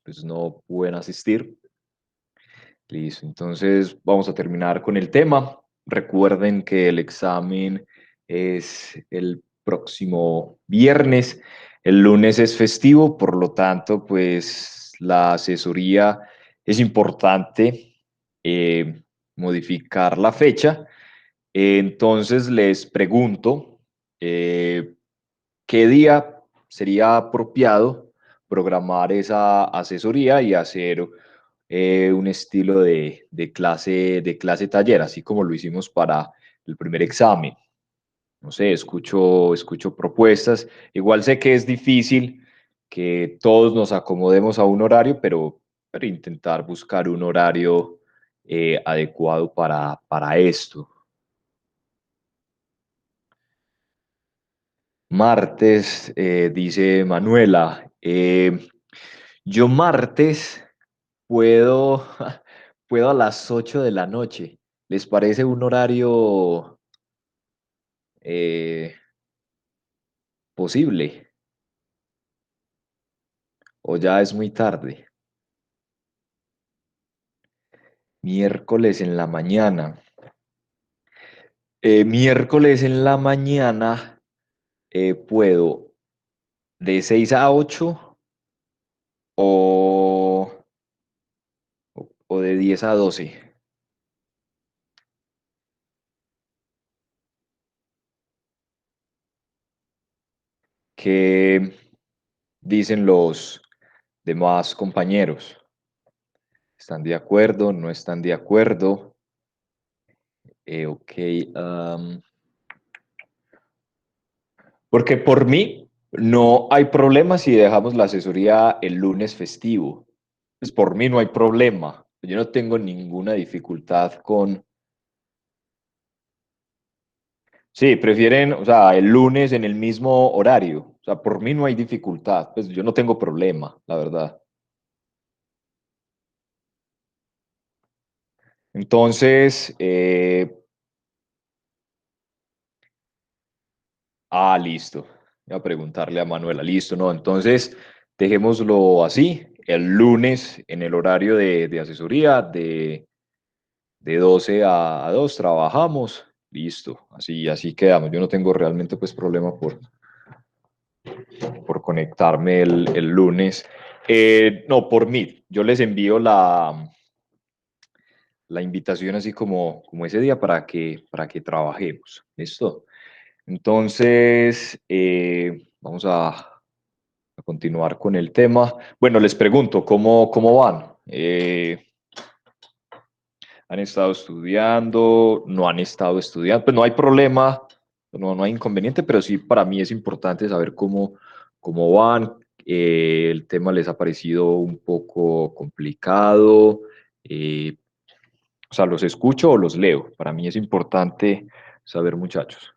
pues no pueden asistir. Listo, entonces vamos a terminar con el tema. Recuerden que el examen es el próximo viernes. El lunes es festivo, por lo tanto, pues la asesoría es importante modificar la fecha. Entonces les pregunto, eh, ¿qué día sería apropiado programar esa asesoría y hacer un estilo de clase taller, así como lo hicimos para el primer examen? No sé, escucho propuestas. Igual sé que es difícil que todos nos acomodemos a un horario, pero intentar buscar un horario adecuado para esto. Martes, dice Manuela. Yo martes puedo, puedo a las 8 de la noche. ¿Les parece un horario eh, posible? ¿O ya es muy tarde? Miércoles en la mañana. Miércoles en la mañana puedo de 6 a 8 o, o de 10 a 12. ¿Qué dicen los demás compañeros? ¿Están de acuerdo? ¿No están de acuerdo? Ok. Porque por mí no hay problema si dejamos la asesoría el lunes festivo. Pues por mí no hay problema. Yo no tengo ninguna dificultad con... Sí, prefieren, o sea, el lunes en el mismo horario. O sea, por mí no hay dificultad. Pues yo no tengo problema, la verdad. Entonces, listo. Voy a preguntarle a Manuela, listo, ¿no? Entonces, dejémoslo así. El lunes en el horario de asesoría de 12 a 2 trabajamos, listo, así quedamos. Yo no tengo realmente pues problema por conectarme el lunes. No, por mí, yo les envío la invitación así como ese día para que trabajemos, listo. Entonces, vamos a continuar con el tema. Bueno, les pregunto, ¿cómo van? ¿Han estado estudiando? ¿No han estado estudiando? Pues no hay problema, no hay inconveniente, pero sí para mí es importante saber cómo van. El tema les ha parecido un poco complicado. Eh, o sea, ¿los escucho o los leo? Para mí es importante saber, muchachos.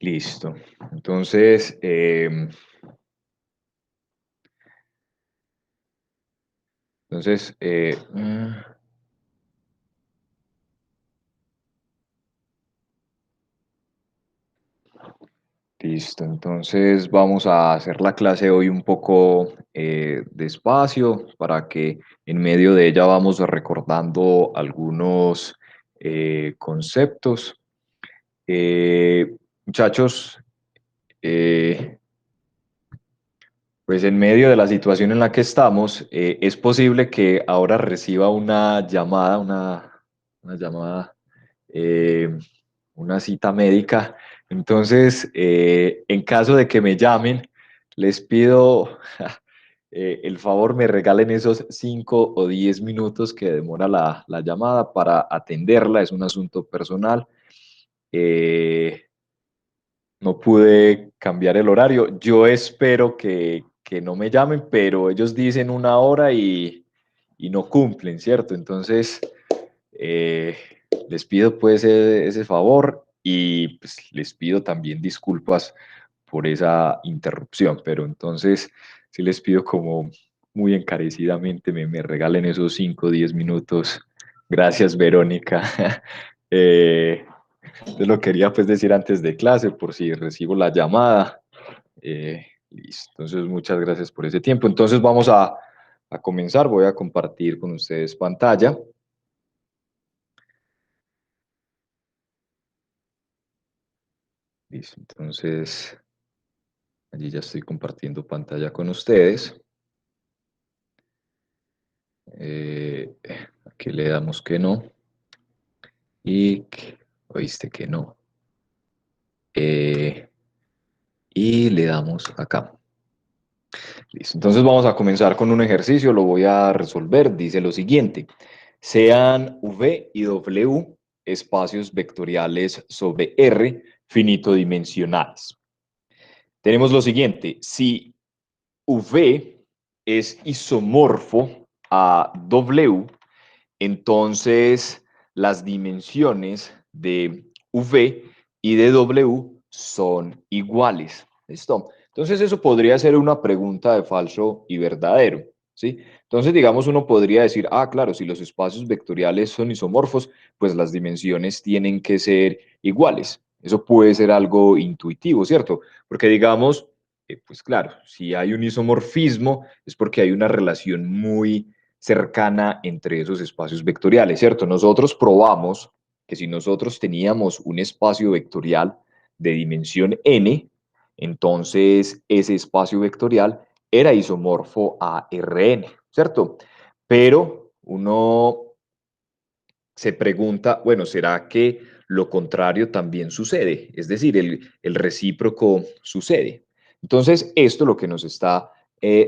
Listo. Entonces, listo, entonces vamos a hacer la clase hoy un poco despacio para que en medio de ella vamos recordando algunos conceptos. Muchachos, eh, pues en medio de la situación en la que estamos, es posible que ahora reciba una llamada, eh, una cita médica. Entonces, en caso de que me llamen, les pido el favor me regalen esos 5 o 10 minutos que demora la llamada para atenderla. Es un asunto personal. Eh, no pude cambiar el horario. Yo espero que no me llamen, pero ellos dicen una hora y no cumplen, ¿cierto? Entonces, Eh, Les pido pues ese favor y pues, les pido también disculpas por esa interrupción, pero entonces sí les pido como muy encarecidamente me regalen esos 5 o 10 minutos. Gracias, Verónica. Eh, Te lo quería pues decir antes de clase por si recibo la llamada. Listo. Entonces, muchas gracias por ese tiempo. Entonces, vamos a comenzar. Voy a compartir con ustedes pantalla. Listo. Entonces, allí ya estoy compartiendo pantalla con ustedes. Eh, Aquí le damos que no. Oíste que no. Eh, y le damos acá. Listo. Entonces vamos a comenzar con un ejercicio, lo voy a resolver. Dice lo siguiente: sean V y W espacios vectoriales sobre R finitodimensionales. Tenemos lo siguiente: si V es isomorfo a W, entonces las dimensiones de V y de W son iguales. ¿Listo? Entonces eso podría ser una pregunta de falso y verdadero, ¿sí? Entonces, digamos, uno podría decir, ah, claro, si los espacios vectoriales son isomorfos, pues las dimensiones tienen que ser iguales. Eso puede ser algo intuitivo, ¿cierto? Porque digamos, pues claro, si hay un isomorfismo es porque hay una relación muy cercana entre esos espacios vectoriales, ¿cierto? Nosotros probamos que si nosotros teníamos un espacio vectorial de dimensión n, entonces ese espacio vectorial era isomorfo a Rn, ¿cierto? Pero uno se pregunta, bueno, ¿será que lo contrario también sucede? Es decir, el recíproco sucede. Entonces, esto lo que nos está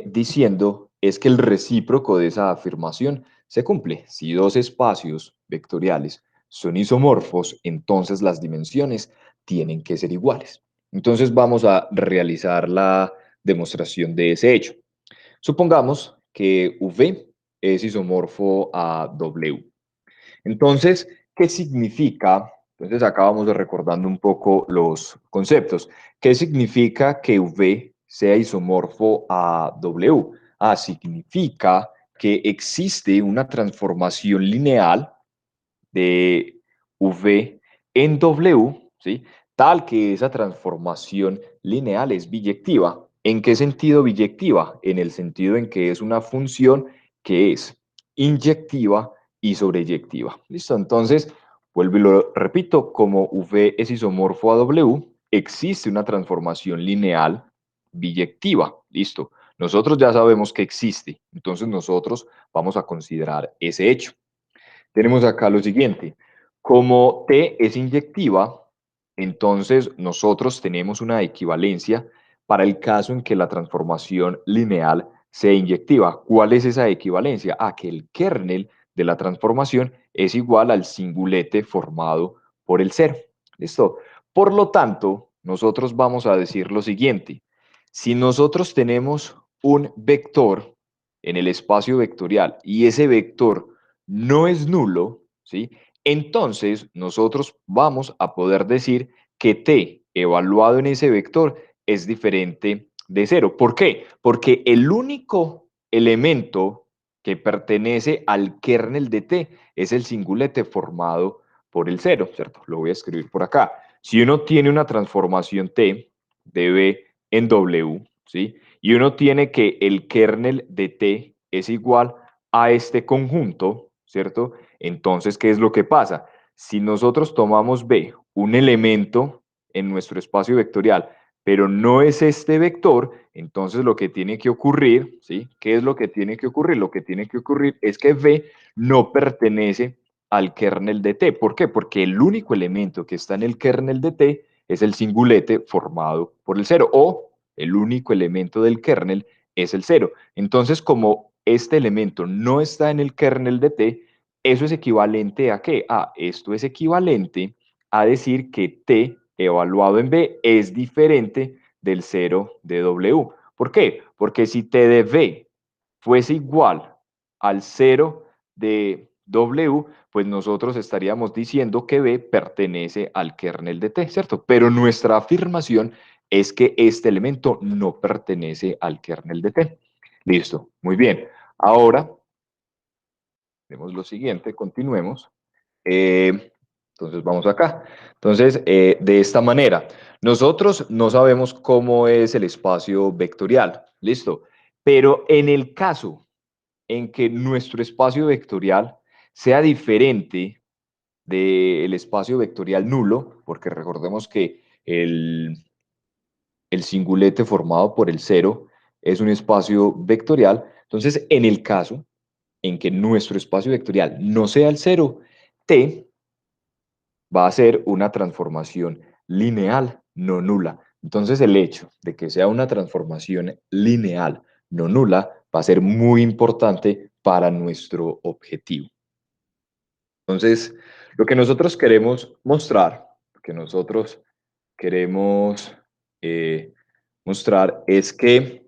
diciendo es que el recíproco de esa afirmación se cumple. Si dos espacios vectoriales son isomorfos, entonces las dimensiones tienen que ser iguales. Entonces vamos a realizar la demostración de ese hecho. Supongamos que V es isomorfo a W. Entonces, ¿qué significa? Entonces, acá vamos recordando un poco los conceptos. ¿Qué significa que V sea isomorfo a W? Ah, significa que existe una transformación lineal de V en W, ¿sí? Tal que esa transformación lineal es biyectiva. ¿En qué sentido biyectiva? En el sentido en que es una función que es inyectiva y sobreyectiva. ¿Listo? Entonces, vuelvo y lo repito, como V es isomorfo a W, existe una transformación lineal biyectiva. ¿Listo? Nosotros ya sabemos que existe, entonces nosotros vamos a considerar ese hecho. Tenemos acá lo siguiente: como T es inyectiva, entonces nosotros tenemos una equivalencia para el caso en que la transformación lineal sea inyectiva. ¿Cuál es esa equivalencia? Ah, que el kernel de la transformación es igual al singulete formado por el cero. ¿Listo? Por lo tanto, nosotros vamos a decir lo siguiente: si nosotros tenemos un vector en el espacio vectorial y ese vector no es nulo, ¿sí? Entonces nosotros vamos a poder decir que t evaluado en ese vector es diferente de cero. ¿Por qué? Porque el único elemento que pertenece al kernel de t es el singulete formado por el cero, ¿cierto? Lo voy a escribir por acá. Si uno tiene una transformación t de b en w, ¿sí? Y uno tiene que el kernel de t es igual a este conjunto, ¿cierto? Entonces, ¿qué es lo que pasa? Si nosotros tomamos B, un elemento en nuestro espacio vectorial, pero no es este vector, entonces lo que tiene que ocurrir, ¿sí? ¿Qué es lo que tiene que ocurrir? Lo que tiene que ocurrir es que B no pertenece al kernel de T. ¿Por qué? Porque el único elemento que está en el kernel de T es el singulete formado por el cero, o el único elemento del kernel es el cero. Entonces, como este elemento no está en el kernel de T, eso es equivalente a ¿qué? Esto es equivalente a decir que T evaluado en B es diferente del cero de W. ¿Por qué? Porque si T de B fuese igual al cero de W, pues nosotros estaríamos diciendo que B pertenece al kernel de T, ¿cierto? Pero nuestra afirmación es que este elemento no pertenece al kernel de T. Listo, muy bien. Ahora, vemos lo siguiente, continuemos. Entonces vamos acá. Entonces, de esta manera, nosotros no sabemos cómo es el espacio vectorial, ¿listo? Pero en el caso en que nuestro espacio vectorial sea diferente del espacio vectorial nulo, porque recordemos que el singulete formado por el cero es un espacio vectorial. Entonces, en el caso en que nuestro espacio vectorial no sea el cero, T va a ser una transformación lineal no nula. Entonces, el hecho de que sea una transformación lineal no nula va a ser muy importante para nuestro objetivo. Entonces, lo que nosotros queremos mostrar, lo que nosotros queremos mostrar es que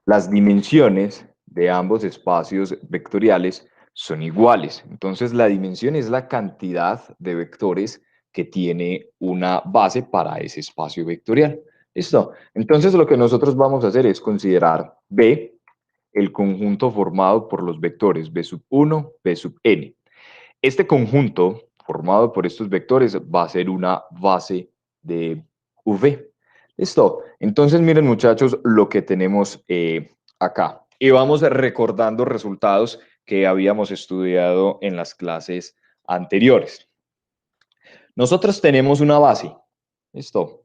las dimensiones de ambos espacios vectoriales son iguales. Entonces, la dimensión es la cantidad de vectores que tiene una base para ese espacio vectorial. ¿Listo? Entonces, lo que nosotros vamos a hacer es considerar B, el conjunto formado por los vectores B sub 1, B sub n. Este conjunto formado por estos vectores va a ser una base de V. Listo. Entonces, miren, muchachos, lo que tenemos acá. Y vamos recordando resultados que habíamos estudiado en las clases anteriores. Nosotros tenemos una base. Listo.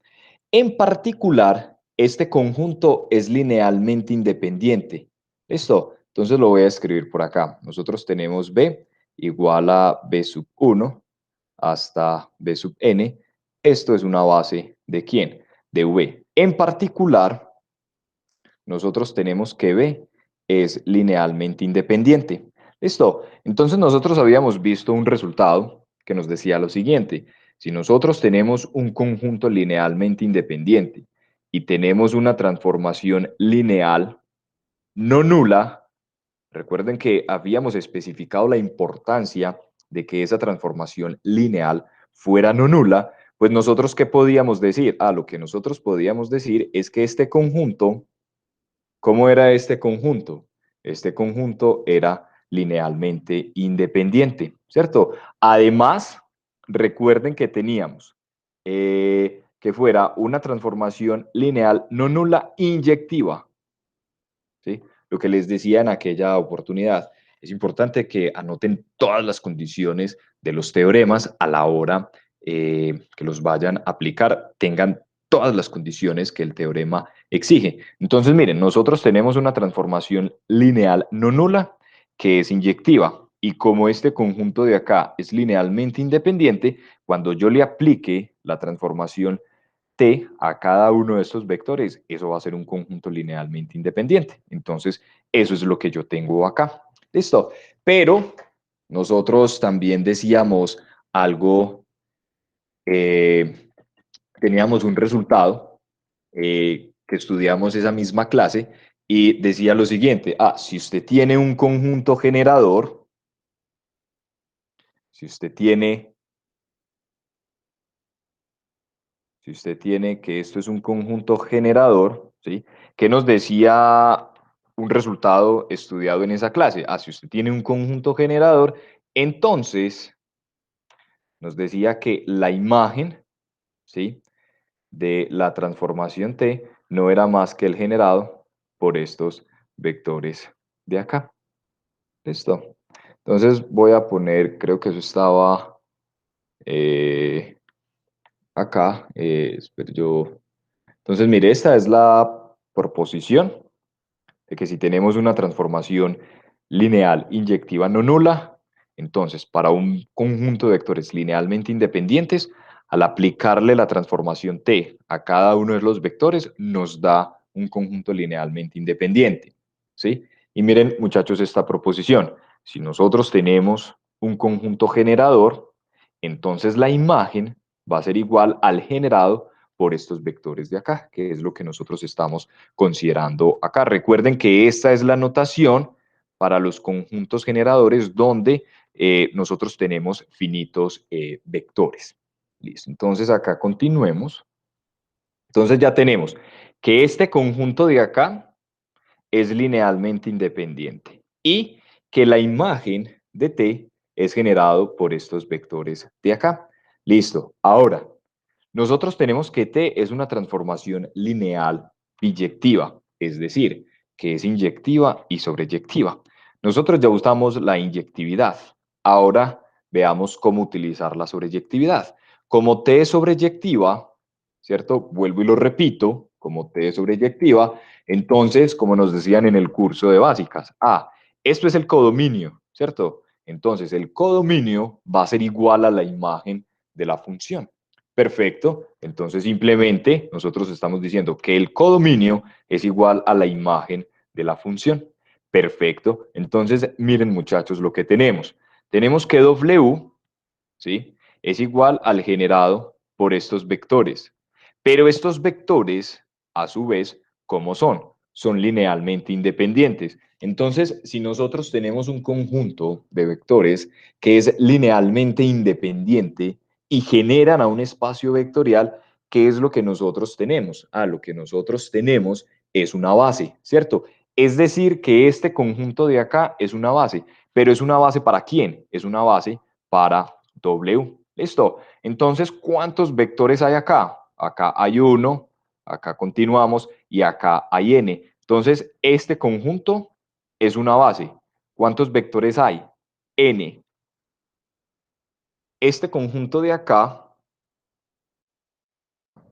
En particular, este conjunto es linealmente independiente. ¿Listo? Entonces lo voy a escribir por acá. Nosotros tenemos B igual a B sub 1 hasta B sub n. Esto es una base ¿de quién? De V. En particular, nosotros tenemos que B es linealmente independiente. ¿Listo? Entonces nosotros habíamos visto un resultado que nos decía lo siguiente. Si nosotros tenemos un conjunto linealmente independiente y tenemos una transformación lineal no nula, recuerden que habíamos especificado la importancia de que esa transformación lineal fuera no nula, pues nosotros ¿qué podíamos decir? Lo que nosotros podíamos decir es que este conjunto, ¿cómo era este conjunto? Este conjunto era linealmente independiente, ¿cierto? Además, recuerden que teníamos que fuera una transformación lineal no nula inyectiva, ¿sí? Lo que les decía en aquella oportunidad. Es importante que anoten todas las condiciones de los teoremas a la hora que los vayan a aplicar, tengan todas las condiciones que el teorema exige. Entonces, miren, nosotros tenemos una transformación lineal no nula que es inyectiva. Y como este conjunto de acá es linealmente independiente, cuando yo le aplique la transformación T a cada uno de estos vectores, eso va a ser un conjunto linealmente independiente. Entonces, eso es lo que yo tengo acá. Listo. Pero nosotros también decíamos algo, eh, teníamos un resultado que estudiamos esa misma clase y decía lo siguiente, si usted tiene un conjunto generador, si usted tiene si usted tiene que esto es un conjunto generador, ¿sí? ¿Qué nos decía un resultado estudiado en esa clase? Si usted tiene un conjunto generador, entonces nos decía que la imagen, ¿sí? De la transformación T no era más que el generado por estos vectores de acá. ¿Listo? Entonces voy a poner, creo que eso estaba eh, acá. Espero yo. Entonces, mire, esta es la proposición de que si tenemos una transformación lineal inyectiva no nula, entonces para un conjunto de vectores linealmente independientes, al aplicarle la transformación T a cada uno de los vectores, nos da un conjunto linealmente independiente. ¿Sí? Y miren, muchachos, esta proposición. Si nosotros tenemos un conjunto generador, entonces la imagen va a ser igual al generado por estos vectores de acá, que es lo que nosotros estamos considerando acá. Recuerden que esta es la notación para los conjuntos generadores donde nosotros tenemos finitos vectores. Listo, entonces acá continuemos. Entonces ya tenemos que este conjunto de acá es linealmente independiente y que la imagen de T es generado por estos vectores de acá. Listo. Ahora, nosotros tenemos que T es una transformación lineal biyectiva, es decir, que es inyectiva y sobreyectiva. Nosotros ya usamos la inyectividad. Ahora veamos cómo utilizar la sobreyectividad. Como T es sobreyectiva, ¿cierto? Vuelvo y lo repito, como T es sobreyectiva, entonces, como nos decían en el curso de básicas, esto es el codominio, ¿cierto? Entonces, el codominio va a ser igual a la imagen de la función. Perfecto, entonces simplemente nosotros estamos diciendo que el codominio es igual a la imagen de la función. Perfecto, entonces miren muchachos lo que tenemos. Tenemos que W, ¿sí? Es igual al generado por estos vectores. Pero estos vectores, a su vez, ¿cómo son? Son linealmente independientes. Entonces, si nosotros tenemos un conjunto de vectores que es linealmente independiente y generan a un espacio vectorial, ¿qué es lo que nosotros tenemos? Lo que nosotros tenemos es una base, ¿cierto? Es decir, que este conjunto de acá es una base, pero ¿es una base para quién? Es una base para W. ¿Listo? Entonces, ¿cuántos vectores hay acá? Acá hay uno, acá continuamos y acá hay n. Entonces, este conjunto es una base. ¿Cuántos vectores hay? N. Este conjunto de acá,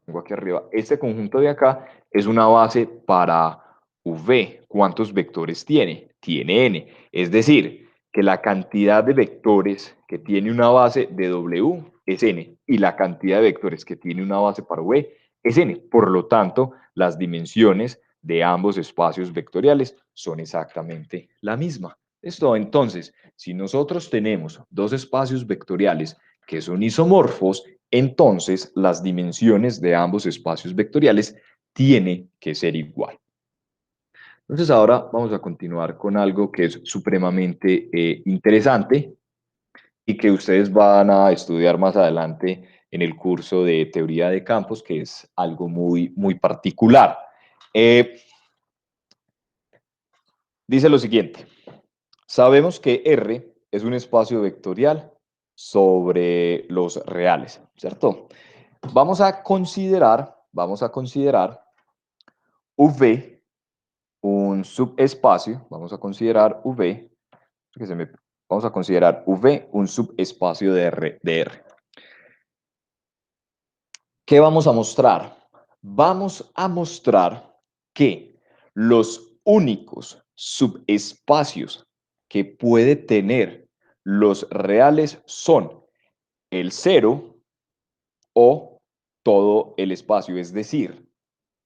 tengo aquí arriba, este conjunto de acá es una base para V. ¿Cuántos vectores tiene? Tiene n. Es decir, que la cantidad de vectores que tiene una base de W es n y la cantidad de vectores que tiene una base para V es n. Por lo tanto, las dimensiones de ambos espacios vectoriales son exactamente la misma. Esto, entonces, si nosotros tenemos dos espacios vectoriales que son isomorfos, entonces las dimensiones de ambos espacios vectoriales tienen que ser igual. Entonces ahora vamos a continuar con algo que es supremamente interesante y que ustedes van a estudiar más adelante en el curso de teoría de campos, que es algo muy particular. Dice lo siguiente, sabemos que R es un espacio vectorial sobre los reales, ¿cierto? Vamos a considerar V un subespacio, vamos a considerar V, vamos a considerar V un subespacio de R. ¿Qué vamos a mostrar? Vamos a mostrar que los únicos subespacios que puede tener los reales son el cero o todo el espacio, es decir,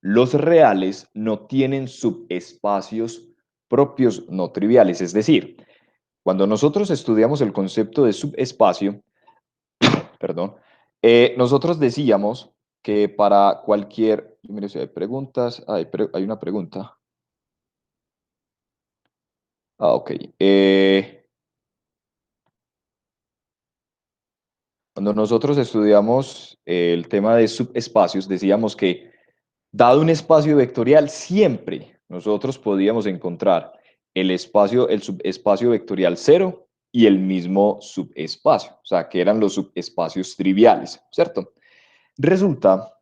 los reales no tienen subespacios propios no triviales, es decir, cuando nosotros estudiamos el concepto de subespacio, perdón, nosotros decíamos que para cualquier, mire si hay preguntas, hay una pregunta. Ok. Cuando nosotros estudiamos el tema de subespacios, decíamos que dado un espacio vectorial, siempre nosotros podíamos encontrar el subespacio vectorial cero y el mismo subespacio, o sea, que eran los subespacios triviales, ¿cierto? Resulta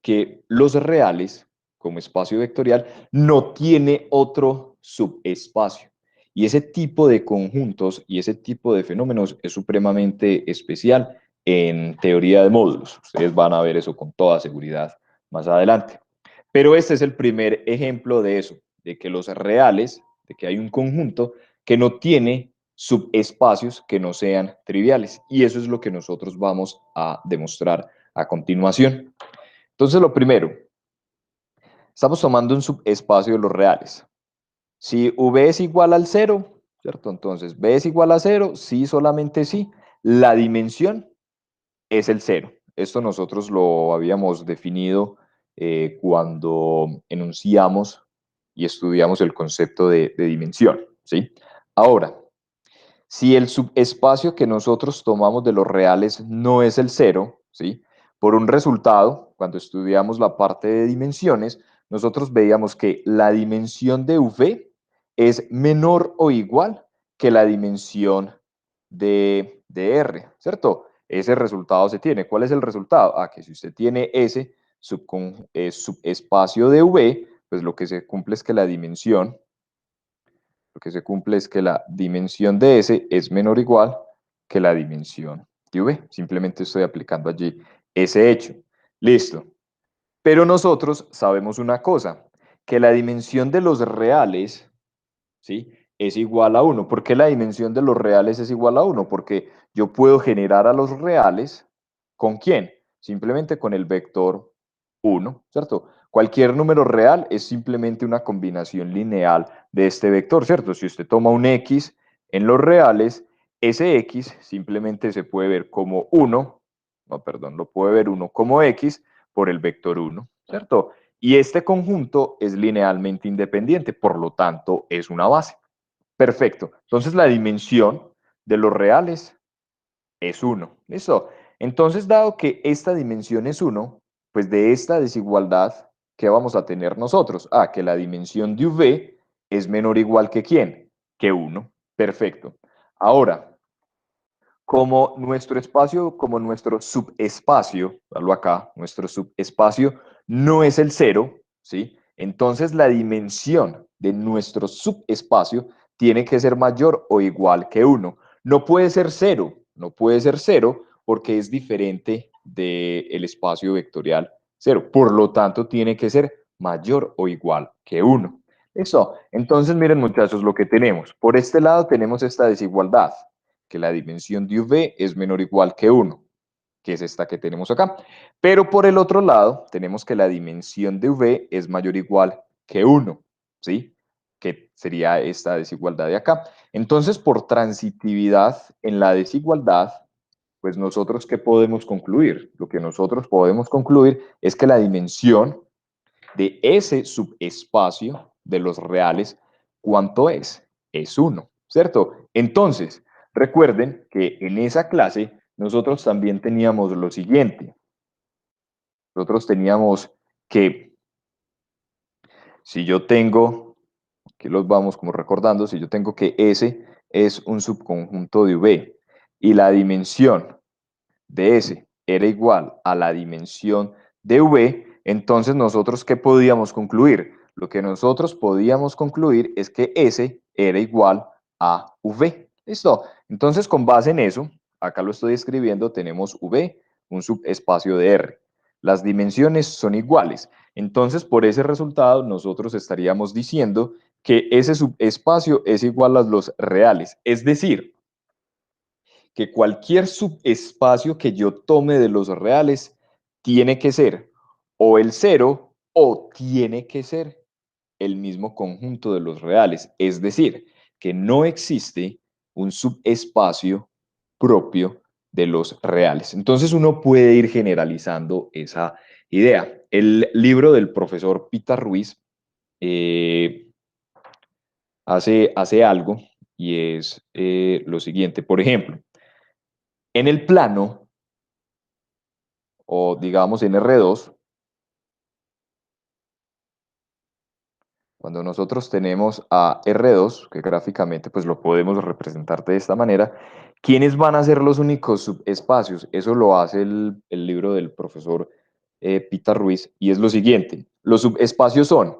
que los reales, como espacio vectorial, no tiene otro subespacio. Y ese tipo de conjuntos y ese tipo de fenómenos es supremamente especial en teoría de módulos. Ustedes van a ver eso con toda seguridad más adelante. Pero este es el primer ejemplo de eso, de que los reales, de que hay un conjunto que no tiene subespacios que no sean triviales. Y eso es lo que nosotros vamos a demostrar a continuación. Entonces, lo primero, estamos tomando un subespacio de los reales. Si V es igual al cero, ¿cierto? Entonces, V es igual a cero, sí, solamente sí. La dimensión es el cero. Esto nosotros lo habíamos definido cuando enunciamos y estudiamos el concepto de dimensión, ¿sí? Ahora, si el subespacio que nosotros tomamos de los reales no es el cero, ¿sí? Por un resultado, cuando estudiamos la parte de dimensiones, nosotros veíamos que la dimensión de V es menor o igual que la dimensión de R, ¿cierto? Ese resultado se tiene. ¿Cuál es el resultado? Ah, que si usted tiene ese subespacio de V, pues lo que se cumple es que la dimensión de S es menor o igual que la dimensión de V. Simplemente estoy aplicando allí ese hecho. Listo. Pero nosotros sabemos una cosa, que la dimensión de los reales, ¿sí? Es igual a uno. ¿Por qué la dimensión de los reales es igual a uno? Porque yo puedo generar a los reales, ¿con quién? Simplemente con el vector uno, ¿cierto? Cualquier número real es simplemente una combinación lineal de este vector, ¿cierto? Si usted toma un x en los reales, ese x simplemente se puede ver como uno, no, perdón, lo puede ver uno como x por el vector uno, ¿cierto? Y este conjunto es linealmente independiente, por lo tanto es una base. Perfecto. Entonces la dimensión de los reales es uno. ¿Listo? Entonces, dado que esta dimensión es uno, pues de esta desigualdad, ¿qué vamos a tener nosotros? Ah, que la dimensión de V es menor o igual que ¿quién? Que uno. Perfecto. Ahora, como nuestro subespacio, darlo acá, nuestro subespacio no es el cero, ¿sí? Entonces la dimensión de nuestro subespacio tiene que ser mayor o igual que uno. No puede ser cero, no puede ser cero porque es diferente del espacio vectorial cero. Por lo tanto, tiene que ser mayor o igual que uno. Eso. Entonces, miren muchachos, lo que tenemos. Por este lado tenemos esta desigualdad que la dimensión de V es menor o igual que uno, que es esta que tenemos acá. Pero por el otro lado, tenemos que la dimensión de V es mayor o igual que uno, ¿sí? Que sería esta desigualdad de acá. Entonces, por transitividad en la desigualdad, pues nosotros, ¿qué podemos concluir? Lo que nosotros podemos concluir es que la dimensión de ese subespacio de los reales, ¿cuánto es? Es uno, ¿cierto? Entonces, recuerden que en esa clase nosotros también teníamos lo siguiente. Nosotros teníamos que si yo tengo, aquí los vamos como recordando, si yo tengo que S es un subconjunto de V y la dimensión de S era igual a la dimensión de V, entonces nosotros ¿qué podíamos concluir? Lo que nosotros podíamos concluir es que S era igual a V. ¿Listo? Entonces con base en eso, acá lo estoy escribiendo, tenemos V, un subespacio de R. Las dimensiones son iguales. Entonces por ese resultado nosotros estaríamos diciendo que ese subespacio es igual a los reales. Es decir, que cualquier subespacio que yo tome de los reales tiene que ser o el cero o tiene que ser el mismo conjunto de los reales. Es decir, que no existe un subespacio propio de los reales. Entonces uno puede ir generalizando esa idea. El libro del profesor Pita Ruiz eh, hace algo y es lo siguiente. Por ejemplo, en el plano o digamos en R2, cuando nosotros tenemos a R2, que gráficamente pues lo podemos representar de esta manera, ¿quiénes van a ser los únicos subespacios? Eso lo hace el libro del profesor Pita Ruiz y es lo siguiente, los subespacios son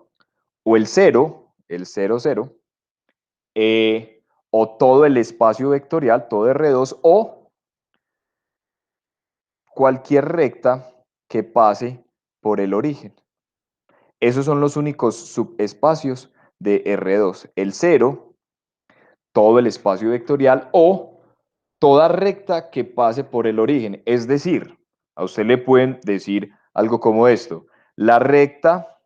o el cero cero, o todo el espacio vectorial, todo R2, o cualquier recta que pase por el origen. Esos son los únicos subespacios de R2. El cero, todo el espacio vectorial o toda recta que pase por el origen. Es decir, a usted le pueden decir algo como esto. La recta,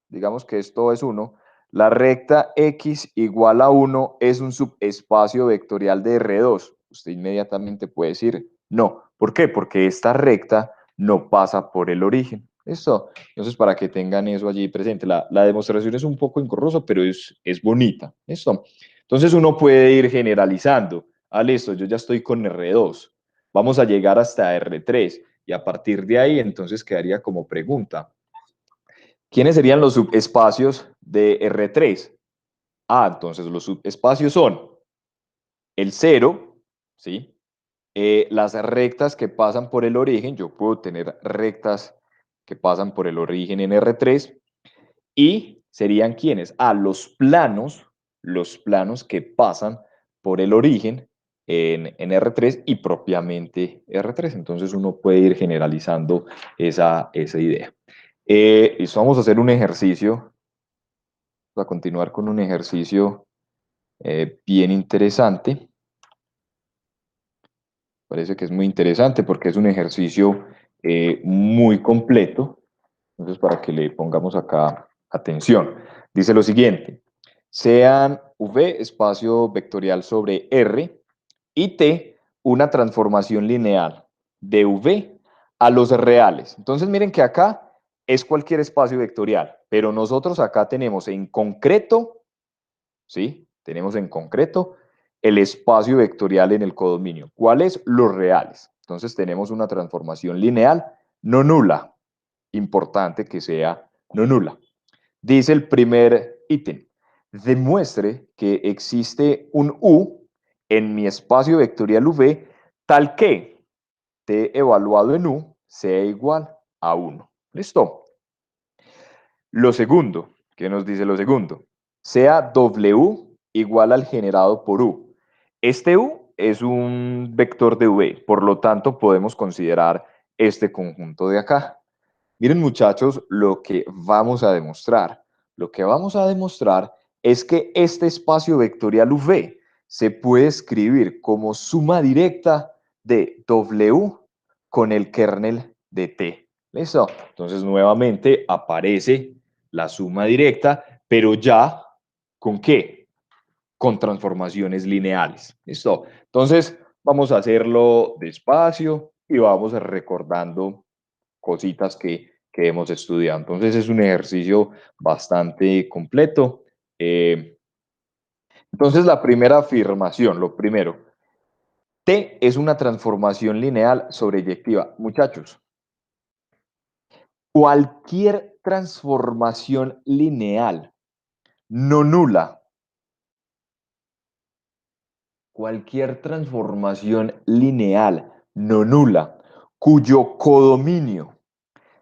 digamos que esto es 1, la recta x igual a 1 es un subespacio vectorial de R2. Usted inmediatamente puede decir no. ¿Por qué? Porque esta recta no pasa por el origen. ¿Listo? Entonces, para que tengan eso allí presente. La demostración es un poco engorrosa, pero es bonita. ¿Listo? Entonces uno puede ir generalizando. Ah, listo, yo ya estoy con R2. Vamos a llegar hasta R3 y a partir de ahí entonces quedaría como pregunta. ¿Quiénes serían los subespacios de R3? Ah, entonces los subespacios son el cero, ¿sí? Las rectas que pasan por el origen, yo puedo tener rectas que pasan por el origen en R3 y serían ¿quiénes? Ah, los planos que pasan por el origen en R3 y propiamente R3. Entonces uno puede ir generalizando esa idea. Listo, vamos a hacer un ejercicio, vamos a continuar con un ejercicio bien interesante. Parece que es muy interesante porque es un ejercicio muy completo. Entonces, para que le pongamos acá atención, dice lo siguiente: sean V espacio vectorial sobre R y T una transformación lineal de V a los reales. Entonces, miren que acá es cualquier espacio vectorial, pero nosotros acá tenemos en concreto, ¿sí? Tenemos en concreto el espacio vectorial en el codominio. ¿Cuáles? Los reales. Entonces tenemos una transformación lineal no nula. Importante que sea no nula. Dice el primer ítem: demuestre que existe un U en mi espacio vectorial V tal que T evaluado en U sea igual a 1. ¿Listo? Lo segundo, ¿qué nos dice lo segundo? Sea W igual al generado por U. Este U es un vector de V, por lo tanto podemos considerar este conjunto de acá. Miren muchachos, lo que vamos a demostrar. Lo que vamos a demostrar es que este espacio vectorial V se puede escribir como suma directa de W con el kernel de T. ¿Listo? Entonces nuevamente aparece la suma directa, pero ya ¿con qué? Con transformaciones lineales. ¿Listo? Entonces vamos a hacerlo despacio y vamos recordando cositas que hemos estudiado. Entonces es un ejercicio bastante completo. Entonces la primera afirmación, lo primero, T es una transformación lineal sobreyectiva. Muchachos, cualquier transformación lineal no nula, cualquier transformación lineal no nula, cuyo codominio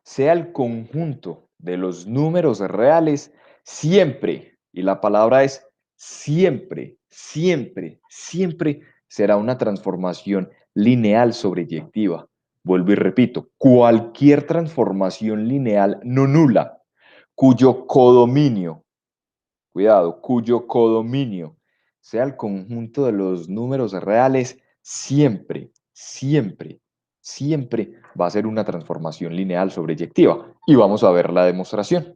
sea el conjunto de los números reales, siempre, y la palabra es siempre, siempre, siempre será una transformación lineal sobreyectiva. Vuelvo y repito, cualquier transformación lineal no nula, cuyo codominio, cuidado, cuyo codominio sea el conjunto de los números reales, siempre, siempre, siempre va a ser una transformación lineal sobreyectiva. Y vamos a ver la demostración.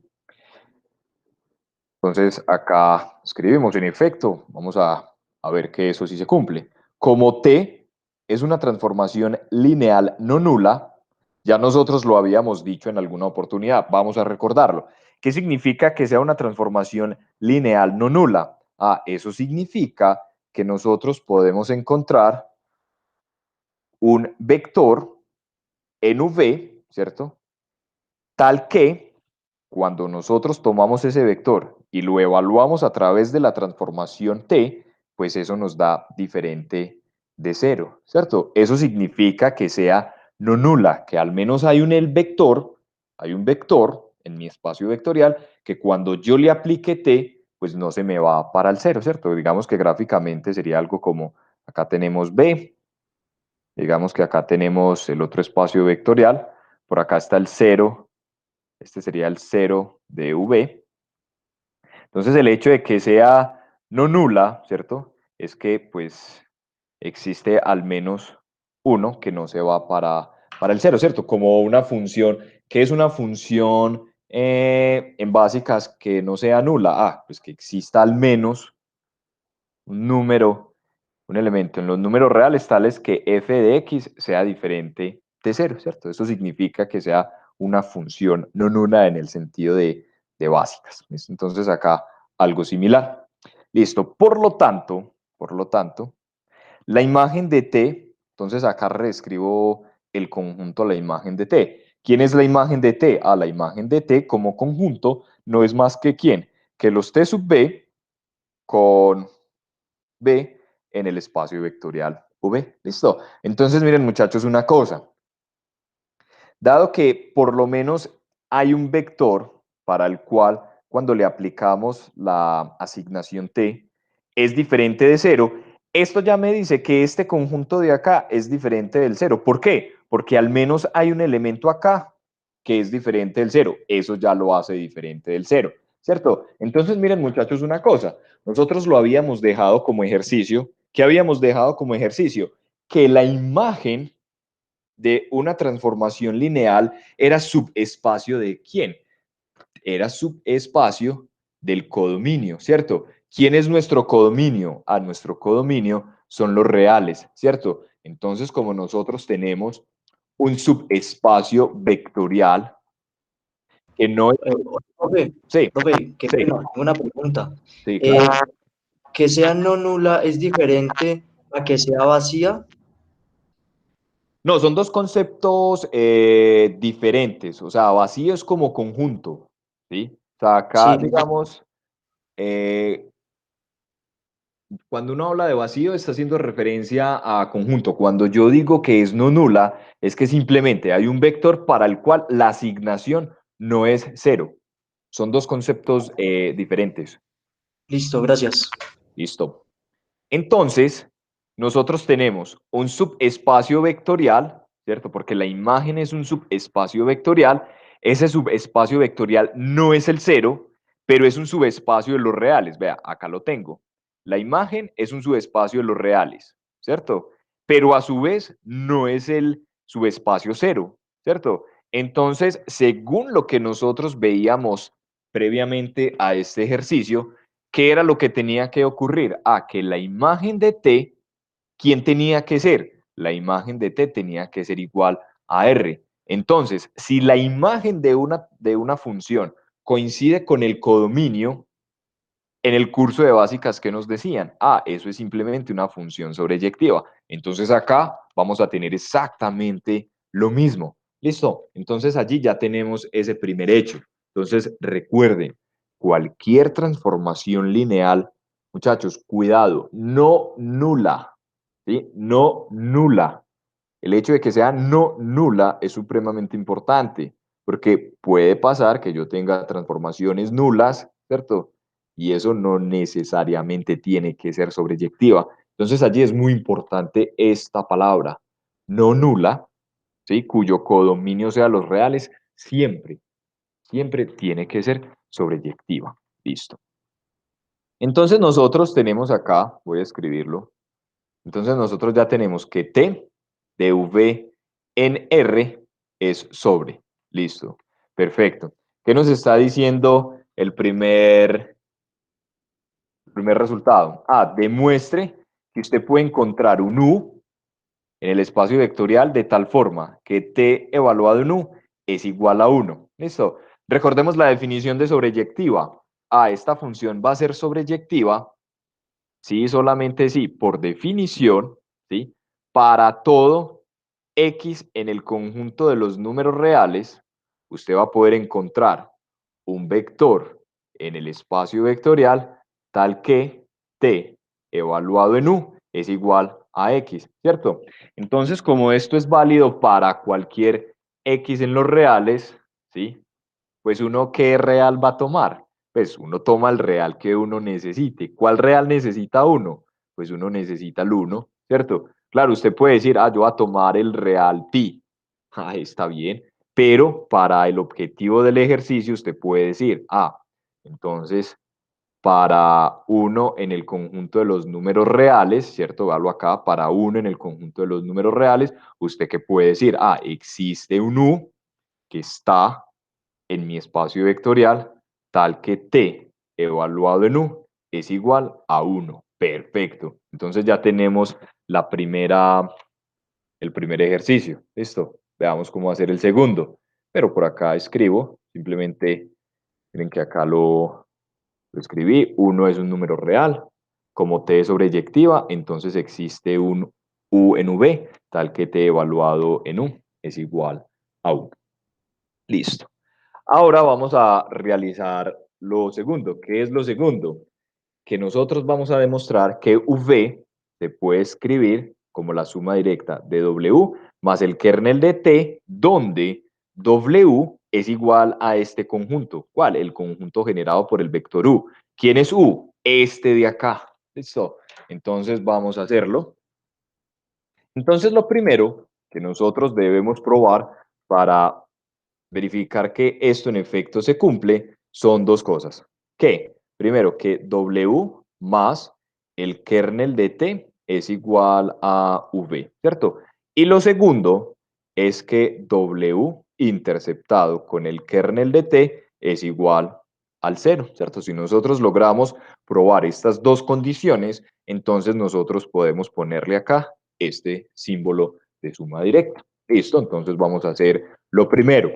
Entonces, acá escribimos, en efecto, vamos a ver que eso sí se cumple. Como T es una transformación lineal no nula, ya nosotros lo habíamos dicho en alguna oportunidad, vamos a recordarlo. ¿Qué significa que sea una transformación lineal no nula? Ah, eso significa que nosotros podemos encontrar un vector en V, ¿cierto? Tal que cuando nosotros tomamos ese vector y lo evaluamos a través de la transformación T, pues eso nos da diferente de cero, ¿cierto? Eso significa que sea no nula, que al menos hay un vector en mi espacio vectorial que cuando yo le aplique T, pues no se me va para el cero, ¿cierto? Digamos que gráficamente sería algo como, acá tenemos B, digamos que acá tenemos el otro espacio vectorial, por acá está el cero, este sería el cero de V. Entonces el hecho de que sea no nula, ¿cierto? Es que pues existe al menos uno que no se va para el cero, ¿cierto? Como una función, ¿qué es una función en básicas que no sea nula? Ah, pues que exista al menos un número, un elemento en los números reales tales que f de x sea diferente de cero, ¿cierto? Eso significa que sea una función no nula en el sentido de básicas. ¿Listo? Entonces acá algo similar. Listo. Por lo tanto, la imagen de T, entonces acá reescribo el conjunto a la imagen de T. ¿Quién es la imagen de T? Ah, la imagen de T como conjunto no es más que ¿quién? Que los T sub B con B en el espacio vectorial V. ¿Listo? Entonces, miren muchachos, una cosa. Dado que por lo menos hay un vector para el cual cuando le aplicamos la asignación T es diferente de cero, esto ya me dice que este conjunto de acá es diferente del cero. ¿Por qué? Porque al menos hay un elemento acá que es diferente del cero. Eso ya lo hace diferente del cero, ¿cierto? Entonces, miren muchachos, una cosa. Nosotros lo habíamos dejado como ejercicio. ¿Qué habíamos dejado como ejercicio? Que la imagen de una transformación lineal era subespacio de quién? Era subespacio del codominio, ¿cierto? ¿Quién es nuestro codominio? A nuestro codominio son los reales, ¿cierto? Entonces, como nosotros tenemos un subespacio vectorial que no es... Profe, Sí, profe, qué sí, pena, tengo una pregunta. sí, Eh, claro. que sea no nula es diferente a que sea vacía. No, son dos conceptos diferentes. O sea, vacío es como conjunto, ¿sí? O sea, acá, Sí, digamos, eh, cuando uno habla de vacío, está haciendo referencia a conjunto. Cuando yo digo que es no nula, es que simplemente hay un vector para el cual la asignación no es cero. Son dos conceptos diferentes. listo, gracias. Listo. Entonces, nosotros tenemos un subespacio vectorial, ¿cierto? Porque la imagen es un subespacio vectorial. Ese subespacio vectorial no es el cero, pero es un subespacio de los reales. Vea, acá lo tengo. La imagen es un subespacio de los reales, ¿cierto? Pero a su vez no es el subespacio cero, ¿cierto? Entonces, según lo que nosotros veíamos previamente a este ejercicio, ¿qué era lo que tenía que ocurrir? Ah, que la imagen de T, ¿quién tenía que ser? La imagen de T tenía que ser igual a R. Entonces, si la imagen de una función coincide con el codominio, en el curso de básicas, ¿qué nos decían? Ah, eso es simplemente una función sobreyectiva. Entonces acá vamos a tener exactamente lo mismo. ¿Listo? Entonces allí ya tenemos ese primer hecho. Entonces recuerden, cualquier transformación lineal, muchachos, cuidado, no nula, ¿sí? No nula. El hecho de que sea no nula es supremamente importante, porque puede pasar que yo tenga transformaciones nulas, ¿cierto? Y eso no necesariamente tiene que ser sobreyectiva. Entonces allí es muy importante esta palabra, no nula, ¿sí? Cuyo codominio sea los reales, siempre, siempre tiene que ser sobreyectiva. Listo. Entonces nosotros tenemos acá, voy a escribirlo, entonces nosotros ya tenemos que T de V en R es sobre. Listo. Perfecto. ¿Qué nos está diciendo el primer resultado? Ah, demuestre que usted puede encontrar un U en el espacio vectorial de tal forma que T evaluado en U es igual a 1. Listo. Recordemos la definición de sobreyectiva. Ah, esta función va a ser sobreyectiva. Sí, solamente sí, por definición, ¿sí? Para todo X en el conjunto de los números reales, usted va a poder encontrar un vector en el espacio vectorial tal que T evaluado en U es igual a X, ¿cierto? Entonces, como esto es válido para cualquier X en los reales, ¿sí? Pues uno, ¿qué real va a tomar? Pues uno toma el real que uno necesite. ¿Cuál real necesita uno? Pues uno necesita el uno, ¿cierto? Claro, usted puede decir, ah, yo voy a tomar el real pi. Ah, está bien. Pero para el objetivo del ejercicio, usted puede decir, ah, entonces, para uno en el conjunto de los números reales, ¿cierto? Véalo acá, para uno en el conjunto de los números reales, ¿usted qué puede decir? Ah, existe un u que está en mi espacio vectorial tal que t evaluado en u es igual a 1. Perfecto. Entonces ya tenemos el primer ejercicio. Listo. Veamos cómo hacer el segundo. Pero por acá escribo, simplemente miren que acá lo Lo escribí, 1 es un número real. Como t es sobreyectiva, entonces existe un u en v, tal que t evaluado en u es igual a 1. Listo. Ahora vamos a realizar lo segundo. ¿Qué es lo segundo? Que nosotros vamos a demostrar que v se puede escribir como la suma directa de w más el kernel de t, donde w es igual a este conjunto. ¿Cuál? El conjunto generado por el vector u. ¿Quién es u? Este de acá. ¿Listo? Entonces vamos a hacerlo. Entonces lo primero que nosotros debemos probar para verificar que esto en efecto se cumple son dos cosas. ¿Qué? Primero, que w más el kernel de t es igual a v, ¿cierto? Y lo segundo es que w interceptado con el kernel de t es igual al cero, ¿cierto? Si nosotros logramos probar estas dos condiciones, entonces nosotros podemos ponerle acá este símbolo de suma directa. ¿Listo? Entonces vamos a hacer lo primero.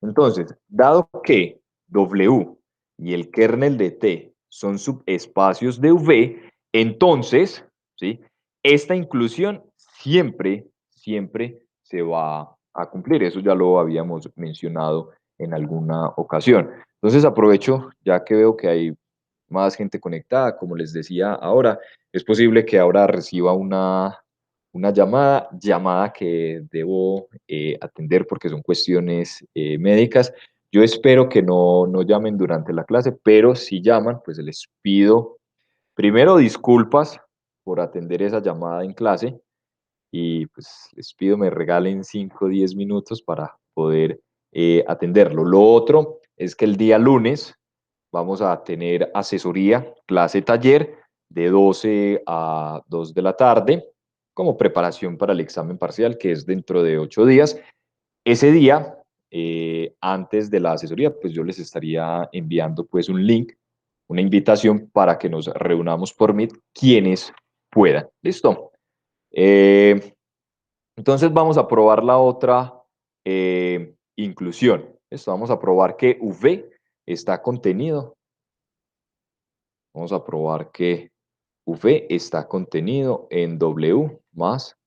Entonces, dado que W y el kernel de T son subespacios de V, entonces, ¿sí? Esta inclusión siempre se va a cumplir. Eso ya lo habíamos mencionado en alguna ocasión. Entonces aprovecho, ya que veo que hay más gente conectada, como les decía ahora, es posible que ahora reciba una llamada que debo atender porque son cuestiones médicas. Yo espero que no llamen durante la clase, pero si llaman, pues les pido primero disculpas por atender esa llamada en clase y pues les pido me regalen 5 o 10 minutos para poder atenderlo. Lo otro es que el día lunes vamos a tener asesoría, clase taller de 12 a 2 de la tarde como preparación para el examen parcial que es dentro de 8 días. Ese día, antes de la asesoría, pues yo les estaría enviando pues un link, una invitación para que nos reunamos por Meet quienes puedan. ¿Listo? Entonces vamos a probar la otra inclusión. Esto vamos a probar que V está contenido. Vamos a probar que V está contenido en W más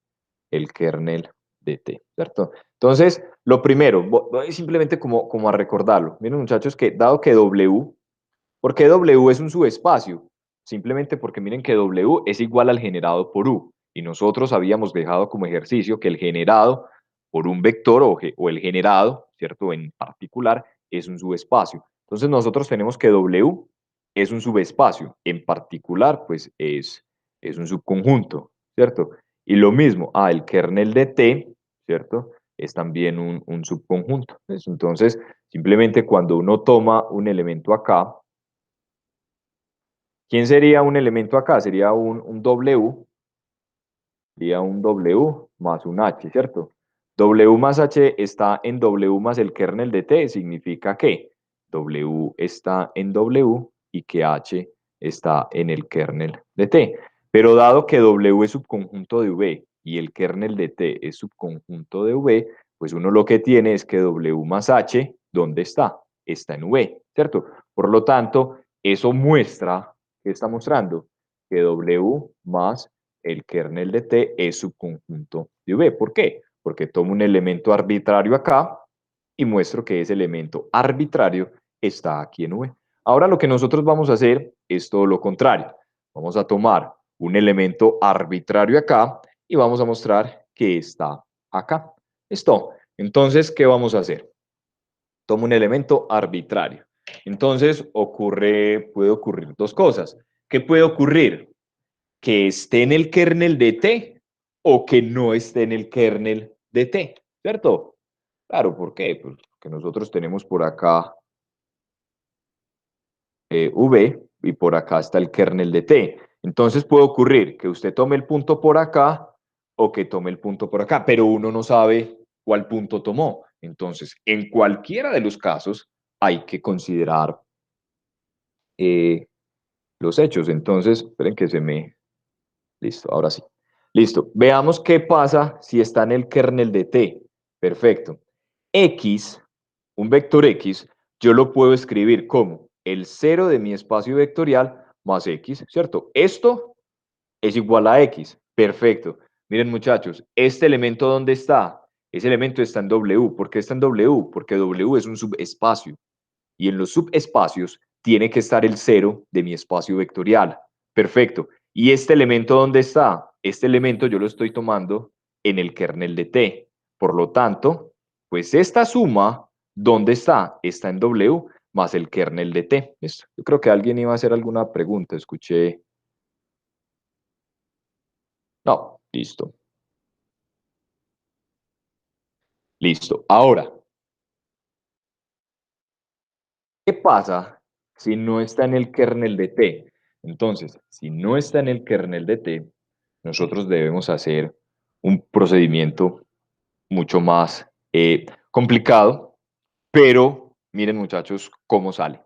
el kernel de T, ¿cierto? Entonces, lo primero, voy simplemente como a recordarlo. Miren, muchachos, que dado que W, ¿por qué W es un subespacio? Simplemente porque miren que W es igual al generado por U. Y nosotros habíamos dejado como ejercicio que el generado por un vector o el generado, ¿cierto? En particular, es un subespacio. Entonces nosotros tenemos que W es un subespacio. En particular, pues es un subconjunto, ¿cierto? Y lo mismo, el kernel de T, ¿cierto? Es también un subconjunto. Entonces, simplemente cuando uno toma un elemento acá, ¿quién sería un elemento acá? Sería un W, sería un W más un H, ¿cierto? W más H está en W más el kernel de T, significa que W está en W y que H está en el kernel de T. Pero dado que W es subconjunto de V y el kernel de T es subconjunto de V, pues uno lo que tiene es que W más H, ¿dónde está? Está en V, ¿cierto? Por lo tanto, eso muestra, ¿qué está mostrando? Que W más el kernel de T es subconjunto de V. ¿Por qué? Porque tomo un elemento arbitrario acá y muestro que ese elemento arbitrario está aquí en V. Ahora lo que nosotros vamos a hacer es todo lo contrario. Vamos a tomar un elemento arbitrario acá y vamos a mostrar que está acá. ¿Listo? Entonces, ¿qué vamos a hacer? Tomo un elemento arbitrario. Entonces, puede ocurrir dos cosas. ¿Qué puede ocurrir? Que esté en el kernel de T o que no esté en el kernel de T, ¿cierto? Claro, ¿por qué? Pues porque nosotros tenemos por acá V y por acá está el kernel de T. Entonces puede ocurrir que usted tome el punto por acá o que tome el punto por acá, pero uno no sabe cuál punto tomó. Entonces, en cualquiera de los casos hay que considerar eh, los hechos. Entonces, esperen que se me... Listo, ahora sí. Listo. Veamos qué pasa si está en el kernel de T. Perfecto. X, un vector X, yo lo puedo escribir como el cero de mi espacio vectorial más x, ¿cierto? Esto es igual a x. Perfecto. Miren, muchachos, ¿este elemento dónde está? Ese elemento está en W. ¿Por qué está en W? Porque W es un subespacio. Y en los subespacios tiene que estar el cero de mi espacio vectorial. Perfecto. ¿Y este elemento dónde está? Este elemento yo lo estoy tomando en el kernel de T. Por lo tanto, pues esta suma, ¿dónde está? Está en W más el kernel de T. Listo. Yo creo que alguien iba a hacer alguna pregunta. Escuché. No, listo. Listo. Ahora, ¿qué pasa si no está en el kernel de T? Entonces, si no está en el kernel de T, nosotros debemos hacer un procedimiento mucho más complicado, pero miren muchachos cómo sale.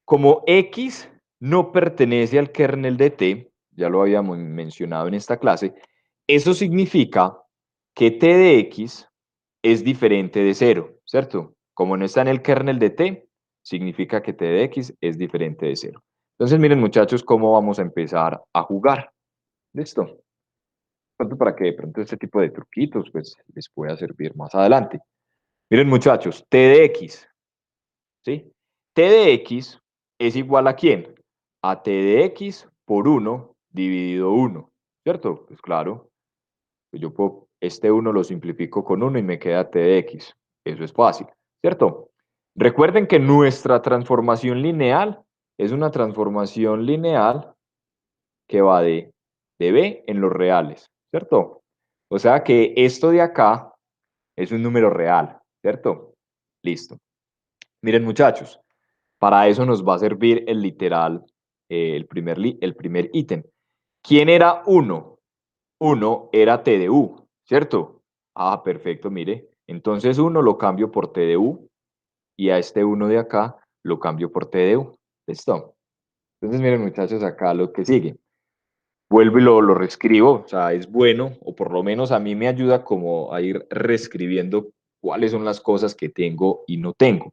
Como X no pertenece al kernel de T, ya lo habíamos mencionado en esta clase, eso significa que T de X es diferente de cero, ¿cierto? Como no está en el kernel de T, significa que T de X es diferente de cero. Entonces miren muchachos cómo vamos a empezar a jugar. ¿Listo? Pronto para que de pronto este tipo de truquitos pues les pueda servir más adelante. Miren muchachos, T de X, ¿sí? T de X es igual ¿a quién? A T de X por 1 dividido 1, ¿cierto? Pues claro, pues yo puedo, este 1 lo simplifico con 1 y me queda T de X. Eso es fácil, ¿cierto? Recuerden que nuestra transformación lineal es una transformación lineal que va de B en los reales, ¿cierto? O sea que esto de acá es un número real, ¿cierto? Listo. Miren muchachos, para eso nos va a servir el literal, el primer ítem. ¿Quién era uno? Uno era T de U, ¿cierto? Ah, perfecto, mire. Entonces uno lo cambio por T de U y a este uno de acá lo cambio por T de U. ¿Listo? Entonces miren muchachos acá lo que sigue. Vuelvo y lo reescribo, o sea, es bueno, o por lo menos a mí me ayuda como a ir reescribiendo cuáles son las cosas que tengo y no tengo.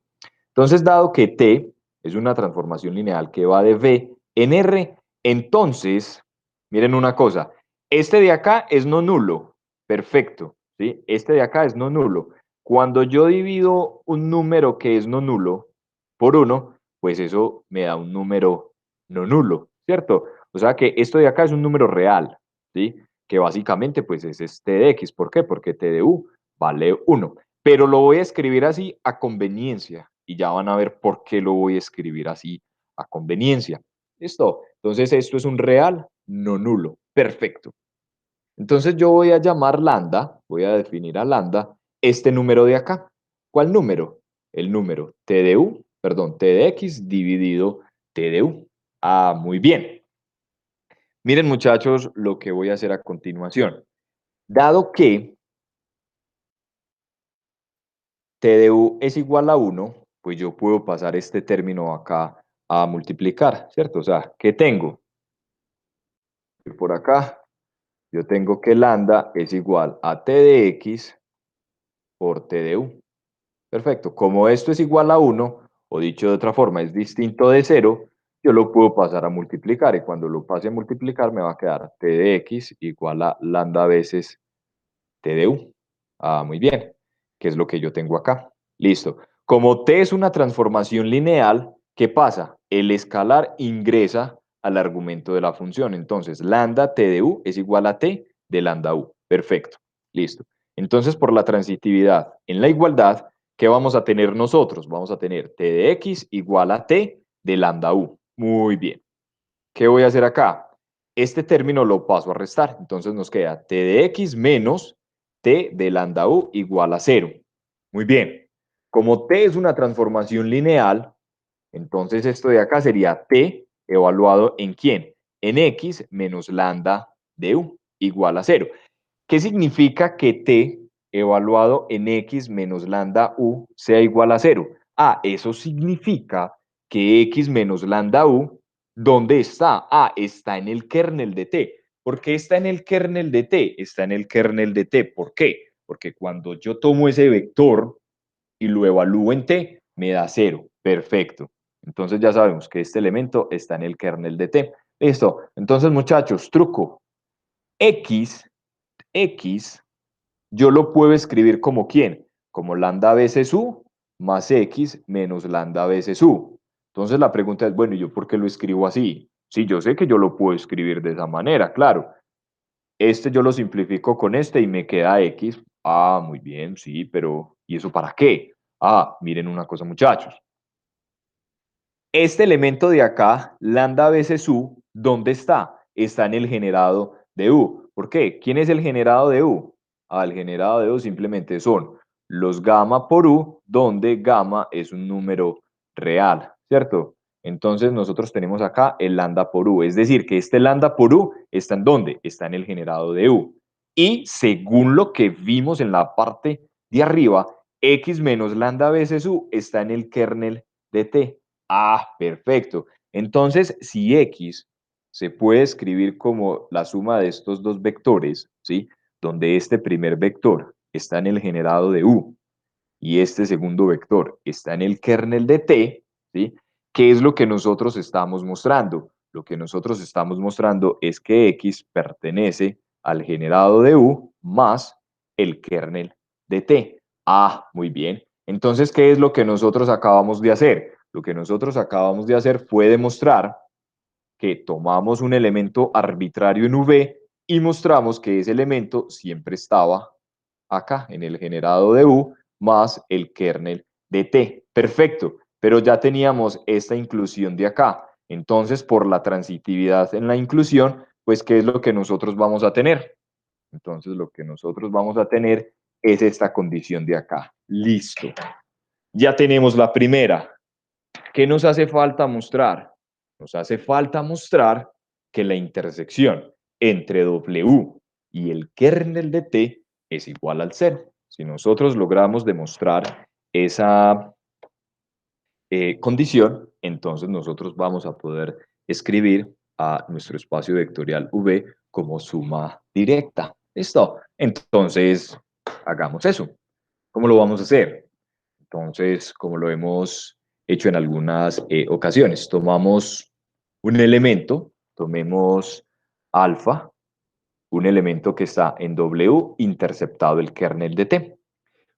Entonces, dado que T es una transformación lineal que va de V en R, entonces, miren una cosa, este de acá es no nulo, perfecto, ¿sí? Este de acá es no nulo. Cuando yo divido un número que es no nulo por uno, pues eso me da un número no nulo, ¿cierto? O sea que esto de acá es un número real, ¿sí? Que básicamente pues es T de X. ¿Por qué? Porque T de U vale 1. Pero lo voy a escribir así a conveniencia y ya van a ver por qué lo voy a escribir así a conveniencia. ¿Listo? Entonces esto es un real no nulo. Perfecto. Entonces yo voy a llamar lambda, voy a definir a lambda este número de acá. ¿Cuál número? El número T de U, perdón, T de X dividido T de U. Ah, muy bien. Miren muchachos lo que voy a hacer a continuación. Dado que T de U es igual a 1, pues yo puedo pasar este término acá a multiplicar, ¿cierto? O sea, ¿qué tengo? Por acá yo tengo que lambda es igual a T de X por T de U. Perfecto. Como esto es igual a 1, o dicho de otra forma, es distinto de 0, yo lo puedo pasar a multiplicar. Y cuando lo pase a multiplicar, me va a quedar T de X igual a lambda veces T de U. Ah, muy bien. ¿Qué es lo que yo tengo acá? Listo. Como T es una transformación lineal, ¿qué pasa? El escalar ingresa al argumento de la función. Entonces, lambda T de U es igual a T de lambda U. Perfecto. Listo. Entonces, por la transitividad en la igualdad, ¿qué vamos a tener nosotros? Vamos a tener T de X igual a T de lambda U. Muy bien. ¿Qué voy a hacer acá? Este término lo paso a restar. Entonces nos queda T de X menos T de lambda U igual a 0. Muy bien. Como T es una transformación lineal, entonces esto de acá sería T evaluado en ¿quién? En X menos lambda de U igual a 0. ¿Qué significa que T evaluado en X menos lambda U sea igual a 0? Ah, eso significa que X menos lambda U, ¿dónde está? Ah, está en el kernel de T. ¿Por qué está en el kernel de T? Está en el kernel de T. ¿Por qué? Porque cuando yo tomo ese vector y lo evalúo en T, me da 0. Perfecto. Entonces ya sabemos que este elemento está en el kernel de T. Listo. Entonces, muchachos, truco. X, X, yo lo puedo escribir como ¿quién? Como lambda veces U más X menos lambda veces U. Entonces la pregunta es, bueno, ¿y yo por qué lo escribo así? Sí, yo sé que yo lo puedo escribir de esa manera, claro. Este yo lo simplifico con este y me queda X. Ah, muy bien, sí, pero ¿y eso para qué? Ah, miren una cosa, muchachos. Este elemento de acá, lambda veces U, ¿dónde está? Está en el generado de U. ¿Por qué? ¿Quién es el generado de U? Ah, el generado de U simplemente son los gamma por U, donde gamma es un número real, ¿cierto? Entonces nosotros tenemos acá el lambda por U, es decir, que este lambda por U está en ¿dónde? Está en el generado de U. Y según lo que vimos en la parte de arriba, X menos lambda veces U está en el kernel de T. Ah, perfecto. Entonces, si X se puede escribir como la suma de estos dos vectores, ¿sí? Donde este primer vector está en el generado de U y este segundo vector está en el kernel de T, ¿sí? ¿Qué es lo que nosotros estamos mostrando? Lo que nosotros estamos mostrando es que X pertenece al generado de U más el kernel de T. Ah, muy bien. Entonces, ¿qué es lo que nosotros acabamos de hacer? Lo que nosotros acabamos de hacer fue demostrar que tomamos un elemento arbitrario en V y mostramos que ese elemento siempre estaba acá, en el generado de U, más el kernel de T. Perfecto, pero ya teníamos esta inclusión de acá. Entonces, por la transitividad en la inclusión, pues, ¿qué es lo que nosotros vamos a tener? Entonces, lo que nosotros vamos a tener es esta condición de acá. Listo. Ya tenemos la primera. ¿Qué nos hace falta mostrar? Nos hace falta mostrar que la intersección entre W y el kernel de T es igual al cero. Si nosotros logramos demostrar esa condición, entonces nosotros vamos a poder escribir a nuestro espacio vectorial V como suma directa. ¿Listo? Entonces, hagamos eso. ¿Cómo lo vamos a hacer? Entonces, como lo hemos hecho en algunas ocasiones, tomamos un elemento, tomemos alfa, un elemento que está en W interceptado el kernel de T.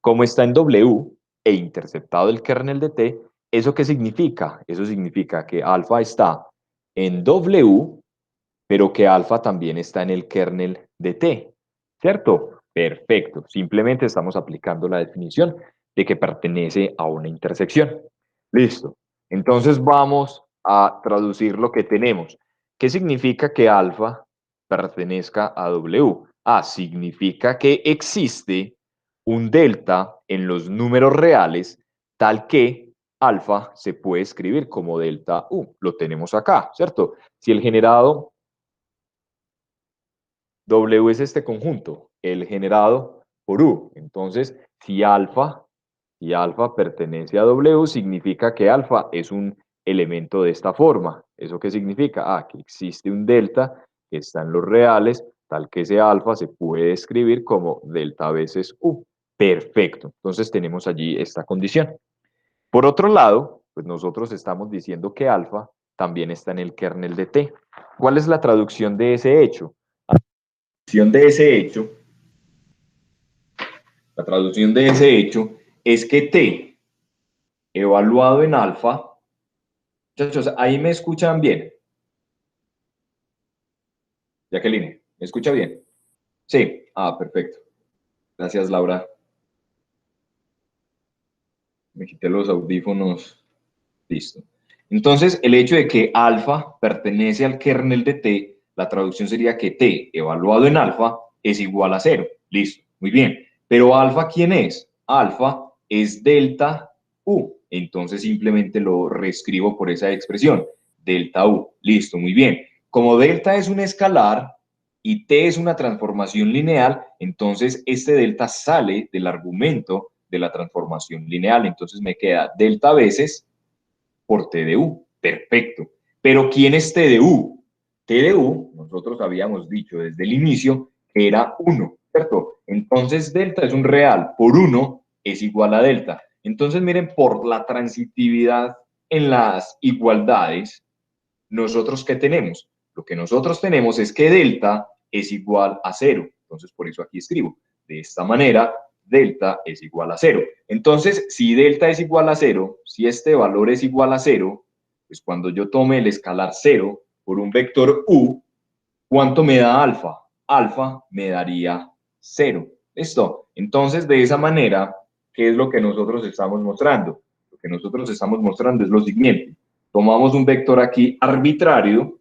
Como está en W e interceptado el kernel de T, ¿eso qué significa? Eso significa que alfa está en W, pero que alfa también está en el kernel de T, ¿cierto? Perfecto. Simplemente estamos aplicando la definición de que pertenece a una intersección. Listo. Entonces vamos a traducir lo que tenemos. ¿Qué significa que alfa pertenezca a W? Ah, significa que existe un delta en los números reales tal que alfa se puede escribir como delta U. Lo tenemos acá, ¿cierto? Si el generado W es este conjunto, el generado por U. Entonces, si alfa pertenece a W, significa que alfa es un elemento de esta forma. ¿Eso qué significa? Ah, que existe un delta que está en los reales, tal que ese alfa se puede escribir como delta veces U. Perfecto. Entonces tenemos allí esta condición. Por otro lado, pues nosotros estamos diciendo que alfa también está en el kernel de T. ¿Cuál es la traducción de ese hecho? De ese hecho, la traducción de ese hecho es que T evaluado en alfa, muchachos, ahí me escuchan bien, Jacqueline, ¿me escucha bien? Sí, ah, perfecto. Gracias, Laura. Me quité los audífonos, listo. Entonces, el hecho de que alfa pertenece al kernel de T, la traducción sería que T evaluado en alfa es igual a cero. Listo, muy bien. Pero alfa, ¿quién es? Alfa es delta U. Entonces simplemente lo reescribo por esa expresión, delta U. Listo, muy bien. Como delta es un escalar y T es una transformación lineal, entonces este delta sale del argumento de la transformación lineal. Entonces me queda delta veces por TDU. Perfecto. Pero ¿quién es TDU? TDU, nosotros habíamos dicho desde el inicio que era 1, ¿cierto? Entonces delta es un real, por 1 es igual a delta. Entonces miren, por la transitividad en las igualdades, ¿nosotros qué tenemos? Lo que nosotros tenemos es que delta es igual a cero. Entonces, por eso aquí escribo. De esta manera, delta es igual a cero. Entonces, si delta es igual a cero, si este valor es igual a cero, pues cuando yo tome el escalar cero por un vector u, ¿cuánto me da alfa? Alfa me daría cero. ¿Listo? Entonces, de esa manera, ¿qué es lo que nosotros estamos mostrando? Lo que nosotros estamos mostrando es lo siguiente. Tomamos un vector aquí arbitrario,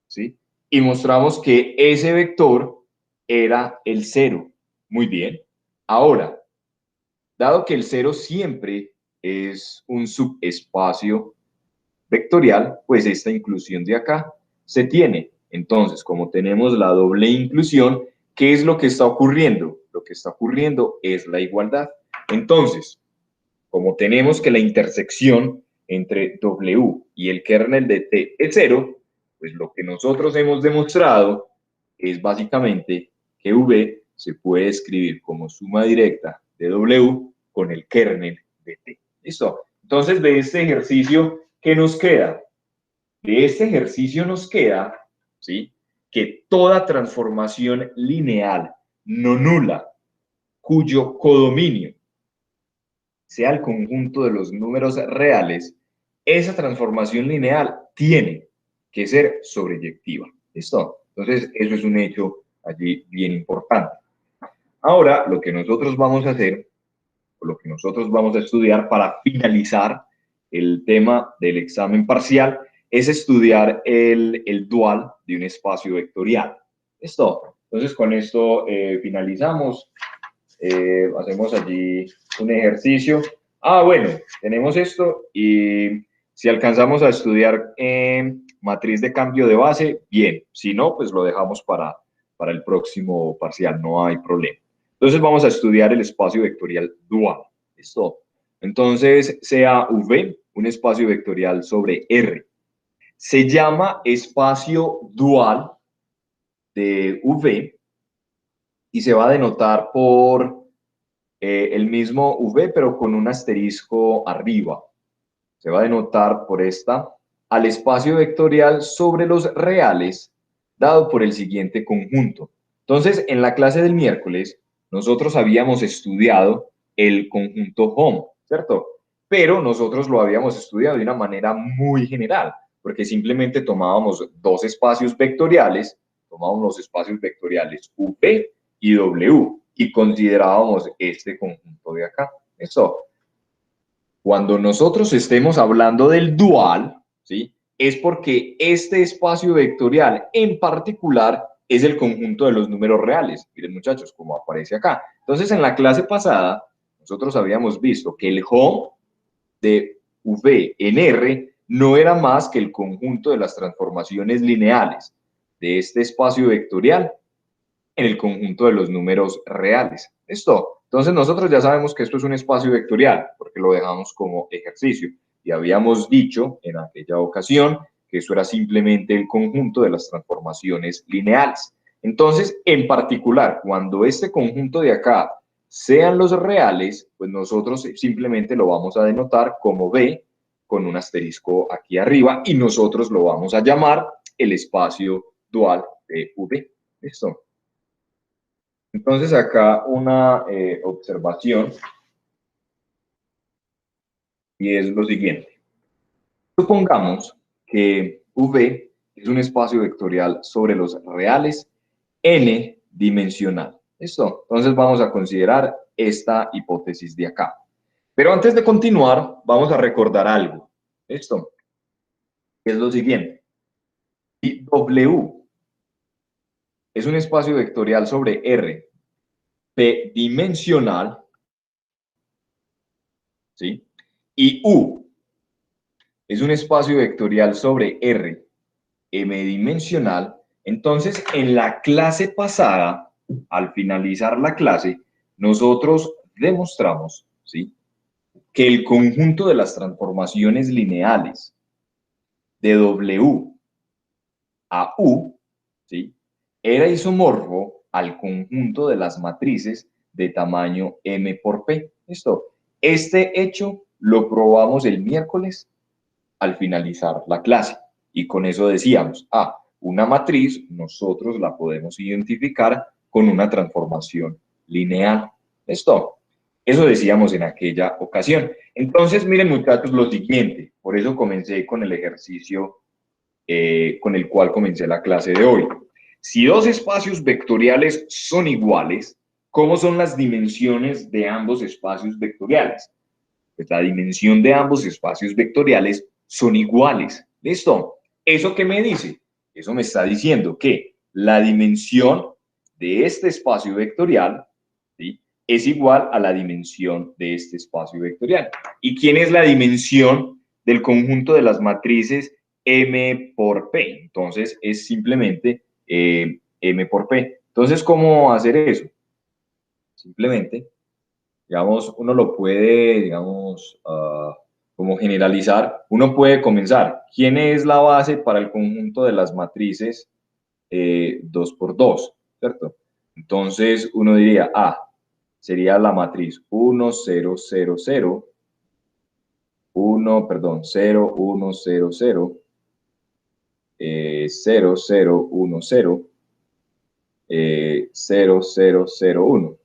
¿sí? Y mostramos que ese vector era el cero. Muy bien. Ahora, dado que el cero siempre es un subespacio vectorial, pues esta inclusión de acá se tiene. Entonces, como tenemos la doble inclusión, ¿qué es lo que está ocurriendo? Lo que está ocurriendo es la igualdad. Entonces, como tenemos que la intersección entre W y el kernel de T es cero, pues lo que nosotros hemos demostrado es básicamente que V se puede escribir como suma directa de W con el kernel de T. ¿Listo? Entonces, de este ejercicio, ¿qué nos queda? De este ejercicio nos queda, ¿sí?, que toda transformación lineal no nula cuyo codominio sea el conjunto de los números reales, esa transformación lineal tiene que ser sobreyectiva. ¿Listo? Entonces, eso es un hecho allí bien importante. Ahora, lo que nosotros vamos a hacer, o lo que nosotros vamos a estudiar para finalizar el tema del examen parcial, es estudiar el dual de un espacio vectorial. ¿Listo? Entonces, con esto finalizamos. Hacemos allí un ejercicio. Bueno, tenemos esto y si alcanzamos a estudiar matriz de cambio de base, bien. Si no, pues lo dejamos para el próximo parcial, no hay problema. Entonces vamos a estudiar el espacio vectorial dual. ¿Listo? Entonces, sea V, un espacio vectorial sobre R. Se llama espacio dual de V y se va a denotar por el mismo V, pero con un asterisco arriba. Se va a denotar por esta al espacio vectorial sobre los reales dado por el siguiente conjunto. Entonces, en la clase del miércoles, nosotros habíamos estudiado el conjunto home, ¿cierto? Pero nosotros lo habíamos estudiado de una manera muy general, porque simplemente tomábamos dos espacios vectoriales, tomábamos los espacios vectoriales V y W, y considerábamos este conjunto de acá. Eso. Cuando nosotros estemos hablando del dual, ¿sí?, es porque este espacio vectorial en particular es el conjunto de los números reales. Miren, muchachos, como aparece acá. Entonces, en la clase pasada, nosotros habíamos visto que el home de V en R no era más que el conjunto de las transformaciones lineales de este espacio vectorial en el conjunto de los números reales. ¿Listo? Entonces nosotros ya sabemos que esto es un espacio vectorial, porque lo dejamos como ejercicio. Y habíamos dicho en aquella ocasión que eso era simplemente el conjunto de las transformaciones lineales. Entonces, en particular, cuando este conjunto de acá sean los reales, pues nosotros simplemente lo vamos a denotar como B con un asterisco aquí arriba y nosotros lo vamos a llamar el espacio dual de V. ¿Listo? Entonces acá una observación y es lo siguiente. Supongamos que V es un espacio vectorial sobre los reales n dimensional. ¿Listo? Entonces vamos a considerar esta hipótesis de acá. Pero antes de continuar, vamos a recordar algo. ¿Listo? Es lo siguiente. Si W es un espacio vectorial sobre R p dimensional, ¿sí?, y U es un espacio vectorial sobre R m-dimensional, entonces en la clase pasada, al finalizar la clase, nosotros demostramos, ¿sí?, que el conjunto de las transformaciones lineales de W a U, ¿sí?, era isomorfo al conjunto de las matrices de tamaño M por P. ¿Listo? Este hecho lo probamos el miércoles al finalizar la clase. Y con eso decíamos, una matriz nosotros la podemos identificar con una transformación lineal. ¿Listo? Eso decíamos en aquella ocasión. Entonces, miren muchachos, lo siguiente, por eso comencé con el ejercicio con el cual comencé la clase de hoy. Si dos espacios vectoriales son iguales, ¿cómo son las dimensiones de ambos espacios vectoriales? Pues la dimensión de ambos espacios vectoriales son iguales. ¿Listo? ¿Eso qué me dice? Eso me está diciendo que la dimensión de este espacio vectorial, ¿sí?, es igual a la dimensión de este espacio vectorial. ¿Y quién es la dimensión del conjunto de las matrices M por P? Entonces, es simplemente M por P. Entonces, ¿cómo hacer eso? Simplemente, digamos, uno lo puede, digamos, como generalizar. Uno puede comenzar. ¿Quién es la base para el conjunto de las matrices 2 por 2? ¿Cierto? Entonces, uno diría, sería la matriz 1, 0, 0, 0, 1, perdón, 0, 1, 0, 0, 0, 0, 1, 0, 0, 0, 0, 1,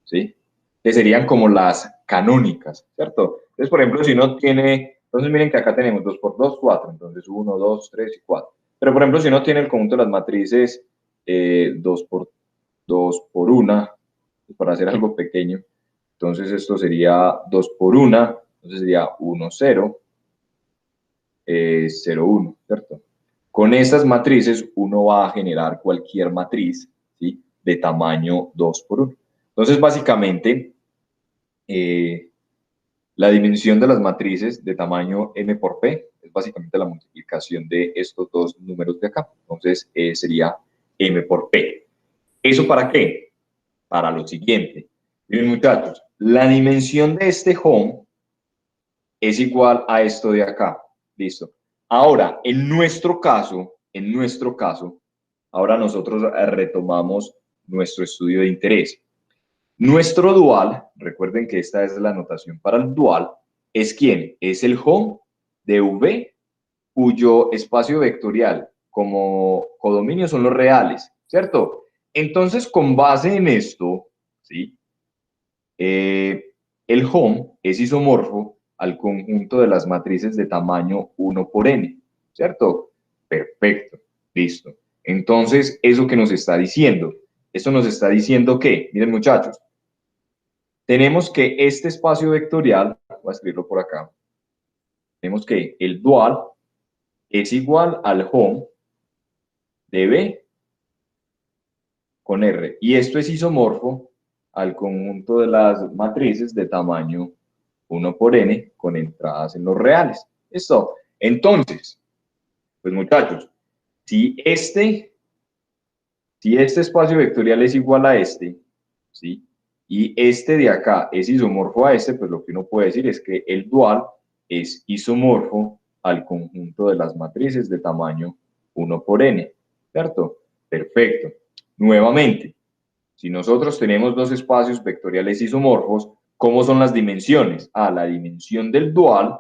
¿sí? Que serían como las canónicas, ¿cierto? Entonces, por ejemplo, si uno tiene, entonces miren que acá tenemos 2 por 2, 4, entonces 1, 2, 3 y 4. Pero, por ejemplo, si uno tiene el conjunto de las matrices 2 por 2 por 1, para hacer algo pequeño, entonces esto sería 2 por 1, entonces sería 1, 0, 0, 1, ¿cierto? Con estas matrices uno va a generar cualquier matriz, ¿sí?, de tamaño 2 por 1. Entonces, básicamente, la dimensión de las matrices de tamaño M por P es básicamente la multiplicación de estos dos números de acá. Entonces, sería M por P. ¿Eso para qué? Para lo siguiente. Miren, muchachos, la dimensión de este home es igual a esto de acá. Listo. Ahora, en nuestro caso, ahora nosotros retomamos nuestro estudio de interés. Nuestro dual, recuerden que esta es la notación para el dual, ¿es quién? Es el home de V, cuyo espacio vectorial como codominio son los reales, ¿cierto? Entonces, con base en esto, ¿sí?, el home es isomorfo al conjunto de las matrices de tamaño 1 por n, ¿cierto? Perfecto, listo. Entonces, ¿eso qué nos está diciendo? Esto nos está diciendo que, miren muchachos, tenemos que este espacio vectorial, voy a escribirlo por acá, tenemos que el dual es igual al home de B con R. Y esto es isomorfo al conjunto de las matrices de tamaño 1 por n con entradas en los reales. ¿Listo? Entonces, pues muchachos, si este espacio vectorial es igual a este, ¿sí?, y este de acá es isomorfo a este, pues lo que uno puede decir es que el dual es isomorfo al conjunto de las matrices de tamaño 1 por n, ¿cierto? Perfecto. Nuevamente, si nosotros tenemos dos espacios vectoriales isomorfos, ¿cómo son las dimensiones? La dimensión del dual,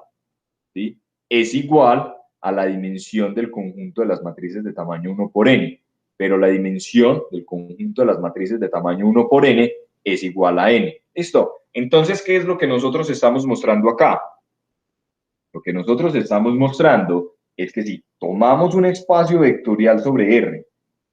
¿sí?, es igual a la dimensión del conjunto de las matrices de tamaño 1 por n, pero la dimensión del conjunto de las matrices de tamaño 1 por n es igual a n. ¿Listo? Entonces, ¿qué es lo que nosotros estamos mostrando acá? Lo que nosotros estamos mostrando es que si tomamos un espacio vectorial sobre R,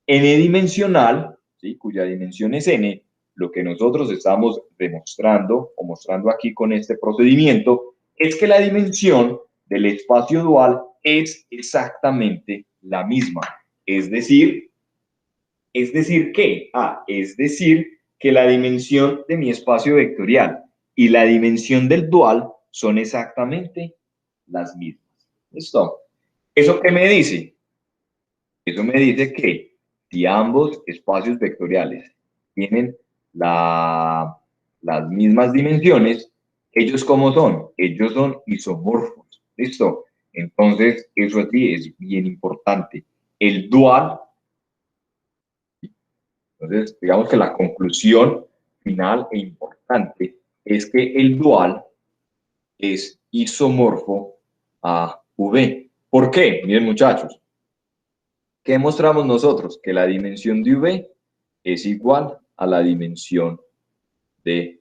n-dimensional, ¿sí?, cuya dimensión es n, lo que nosotros estamos demostrando o mostrando aquí con este procedimiento es que la dimensión del espacio dual es exactamente la misma. Es decir que, es decir que la dimensión de mi espacio vectorial y la dimensión del dual son exactamente las mismas. ¿Listo? ¿Eso qué me dice? Eso me dice que si ambos espacios vectoriales tienen las mismas dimensiones, ¿ellos cómo son? Ellos son isomorfos. ¿Listo? Entonces, eso aquí es bien importante. El dual, entonces, digamos que la conclusión final e importante es que el dual es isomorfo a V. ¿Por qué? Miren muchachos, ¿qué demostramos nosotros? Que la dimensión de V es igual a la dimensión de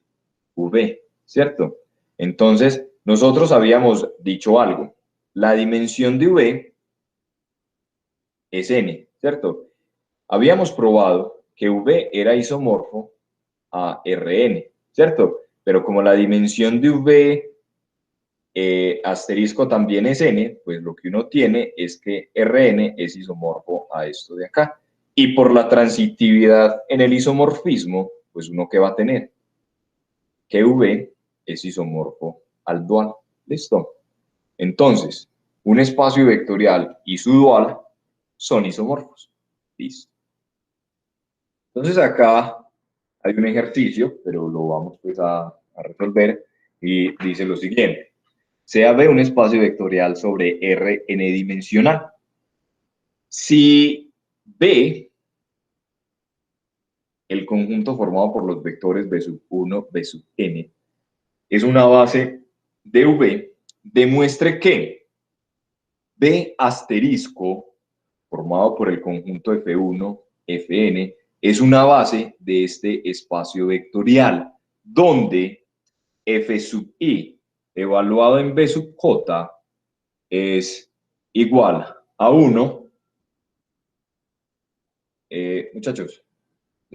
V, ¿cierto? Entonces, nosotros habíamos dicho algo. La dimensión de V es n, ¿cierto? Habíamos probado que V era isomorfo a Rn, ¿cierto? Pero como la dimensión de V asterisco también es n, pues lo que uno tiene es que Rn es isomorfo a esto de acá. Y por la transitividad en el isomorfismo, pues uno ¿qué va a tener? Que V es isomorfo al dual. ¿Listo? Entonces, un espacio vectorial y su dual son isomorfos. Listo. Entonces acá hay un ejercicio, pero lo vamos pues a resolver y dice lo siguiente. Sea B un espacio vectorial sobre R n-dimensional. Si B, el conjunto formado por los vectores B sub 1, B sub n, es una base de V, demuestre que B asterisco, formado por el conjunto F1, Fn, es una base de este espacio vectorial, donde F sub i, evaluado en B sub j, es igual a 1. Muchachos,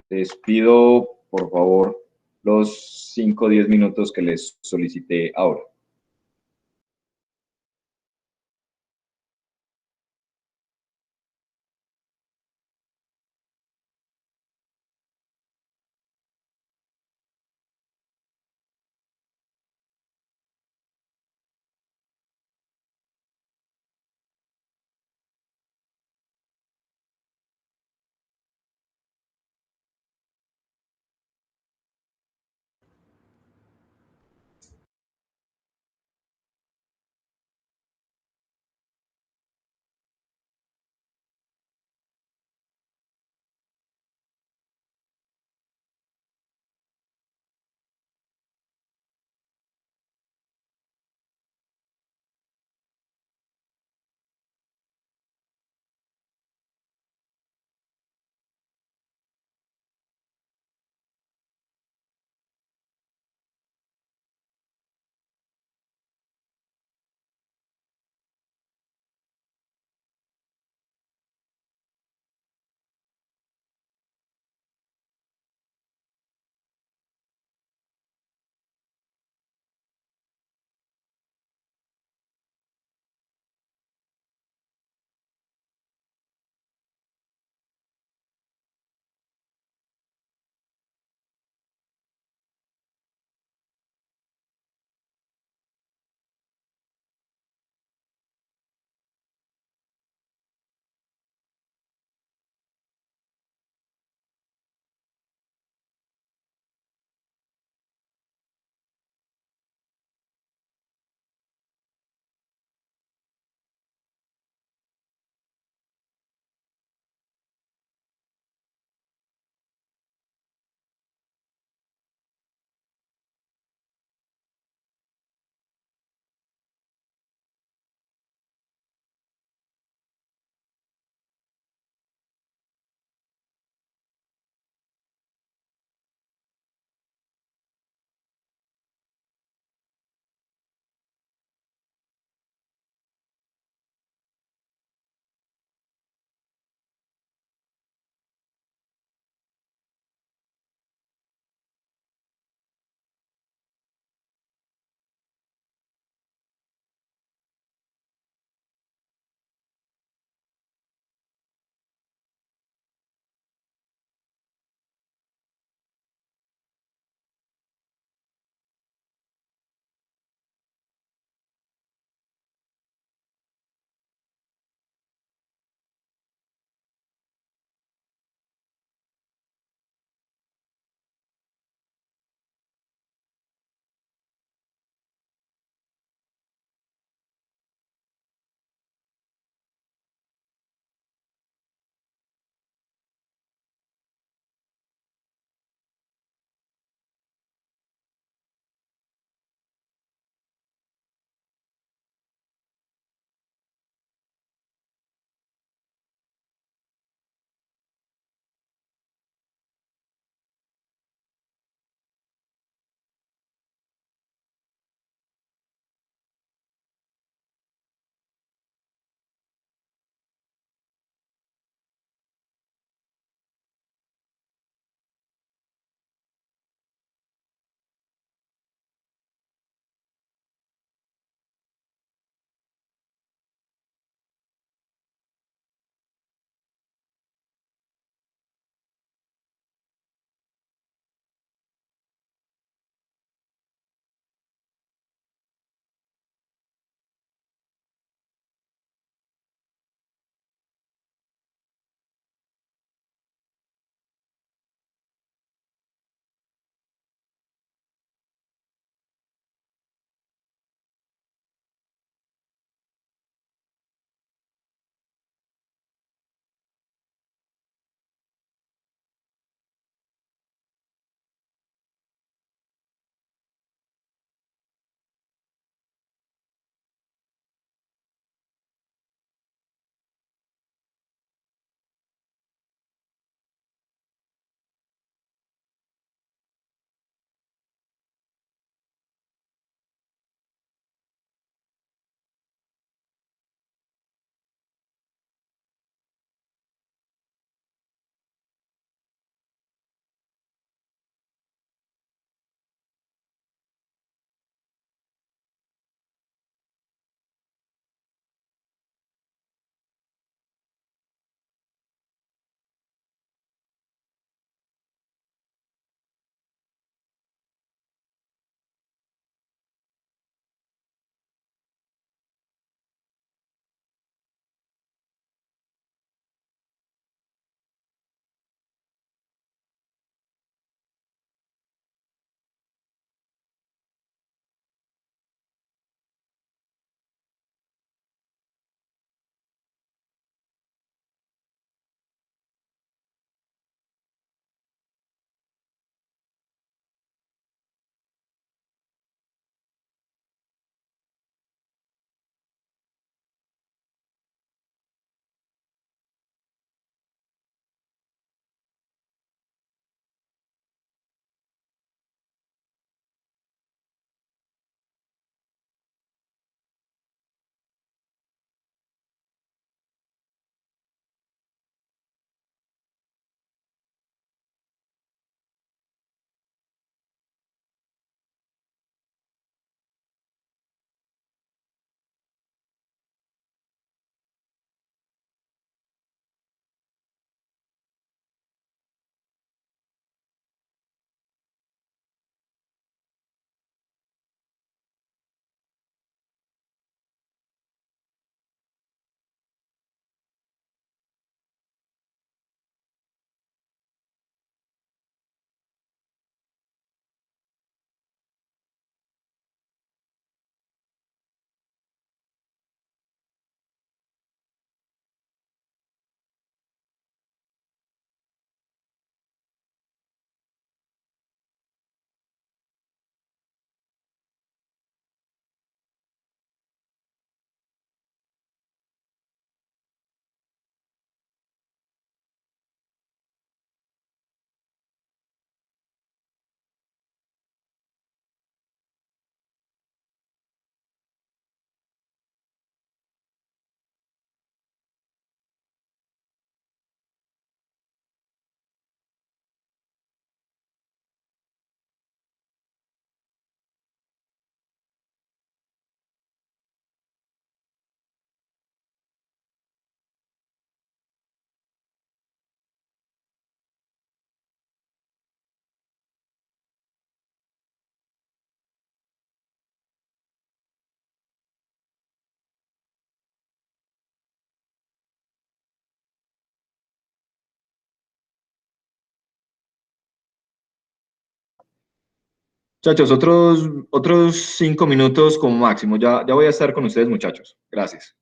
les pido, por favor, los 5 o 10 minutos que les solicité ahora. Muchachos, otros 5 minutos como máximo. Ya voy a estar con ustedes, muchachos. Gracias.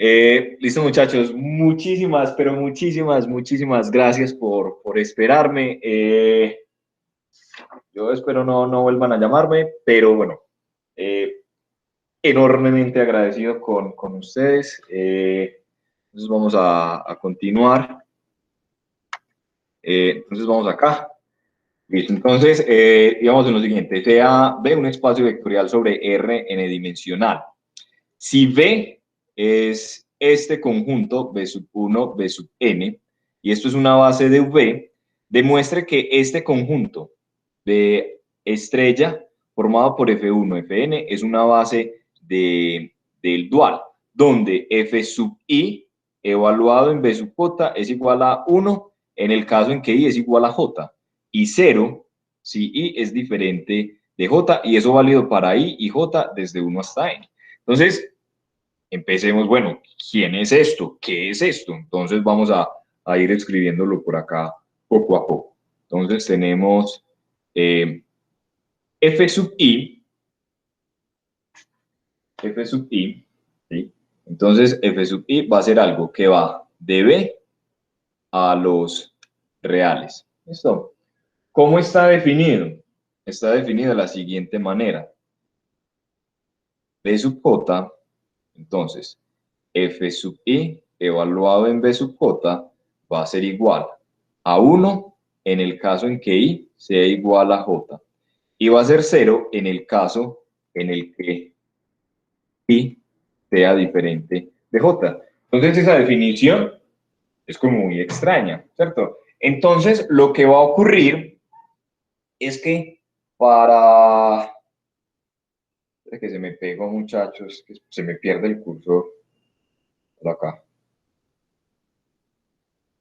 Listo, muchachos. Muchísimas, pero muchísimas gracias por esperarme. Yo espero no vuelvan a llamarme, pero bueno, eh, enormemente agradecido con ustedes. Entonces vamos a continuar. Entonces vamos acá. Listo. Entonces, digamos en lo siguiente, sea B un espacio vectorial sobre R n-dimensional. Si B es este conjunto, B sub 1, B sub n, y esto es una base de V, demuestre que este conjunto de estrella formado por F1, Fn es una base del dual, donde F sub i evaluado en B sub j es igual a 1 en el caso en que i es igual a j, y 0 si I es diferente de J, y eso válido para I y J desde 1 hasta N. Entonces, empecemos, bueno, ¿quién es esto? ¿Qué es esto? Entonces vamos a ir escribiéndolo por acá poco a poco. Entonces tenemos F sub I, F sub I, ¿sí? Entonces F sub I va a ser algo que va de B a los reales. ¿Listo? ¿Cómo está definido? Está definido de la siguiente manera. B sub J, entonces, F sub I evaluado en B sub J va a ser igual a 1 en el caso en que I sea igual a J. Y va a ser 0 en el caso en el que I sea diferente de J. Entonces esa definición es como muy extraña, ¿cierto? Entonces lo que va a ocurrir es que para... Es que se me pegó, muchachos, que se me pierde el cursor por acá.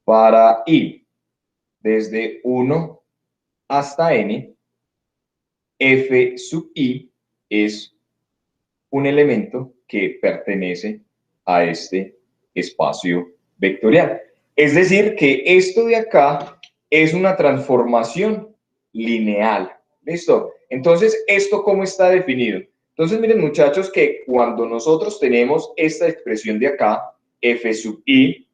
Para I desde 1 hasta N, F sub I es un elemento que pertenece a este espacio vectorial. Es decir, que esto de acá es una transformación lineal. ¿Listo? Entonces, ¿esto cómo está definido? Entonces, miren, muchachos, que cuando nosotros tenemos esta expresión de acá, F sub I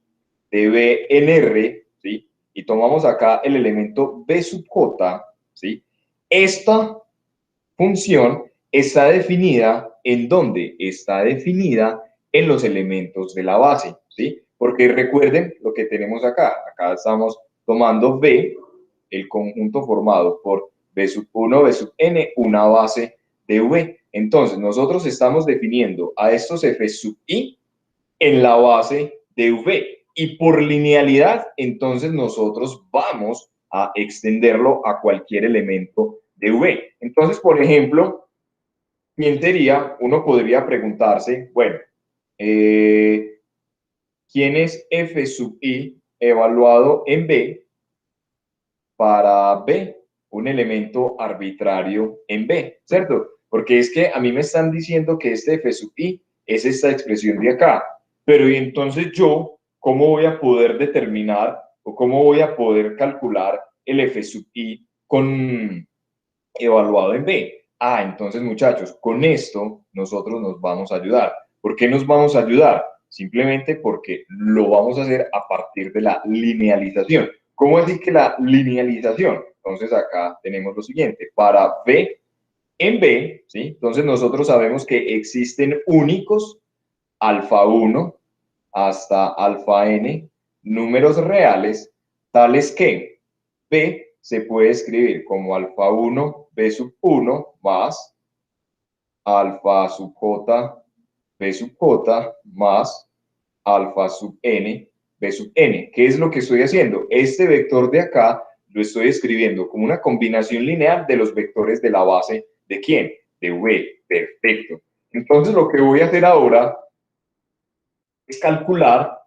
de B en R, ¿sí? Y tomamos acá el elemento B sub J, ¿sí? Esta función está definida ¿en dónde? Está definida en los elementos de la base, ¿sí? Porque recuerden lo que tenemos acá. Acá estamos tomando B, el conjunto formado por B sub 1, B sub n, una base de V. Entonces, nosotros estamos definiendo a estos F sub I en la base de V. Y por linealidad, entonces nosotros vamos a extenderlo a cualquier elemento de V. Entonces, por ejemplo, ¿quién sería? Uno podría preguntarse, bueno, ¿quién es F sub I evaluado en B para B? Un elemento arbitrario en B, ¿cierto? Porque es que a mí me están diciendo que este F sub I es esta expresión de acá. Pero y entonces yo, ¿cómo voy a poder determinar o cómo voy a poder calcular el F sub I con evaluado en B? Ah, entonces muchachos, con esto nosotros nos vamos a ayudar. ¿Por qué nos vamos a ayudar? Simplemente porque lo vamos a hacer a partir de la linealización. ¿Cómo así que la linealización? Entonces acá tenemos lo siguiente, para B en B, ¿sí? Entonces nosotros sabemos que existen únicos alfa 1 hasta alfa n números reales tales que B se puede escribir como alfa 1 B sub 1 más alfa sub j B sub j más alfa sub n B sub n. ¿Qué es lo que estoy haciendo? Este vector de acá lo estoy escribiendo como una combinación lineal de los vectores de la base ¿de quién? De V. Perfecto. Entonces lo que voy a hacer ahora es calcular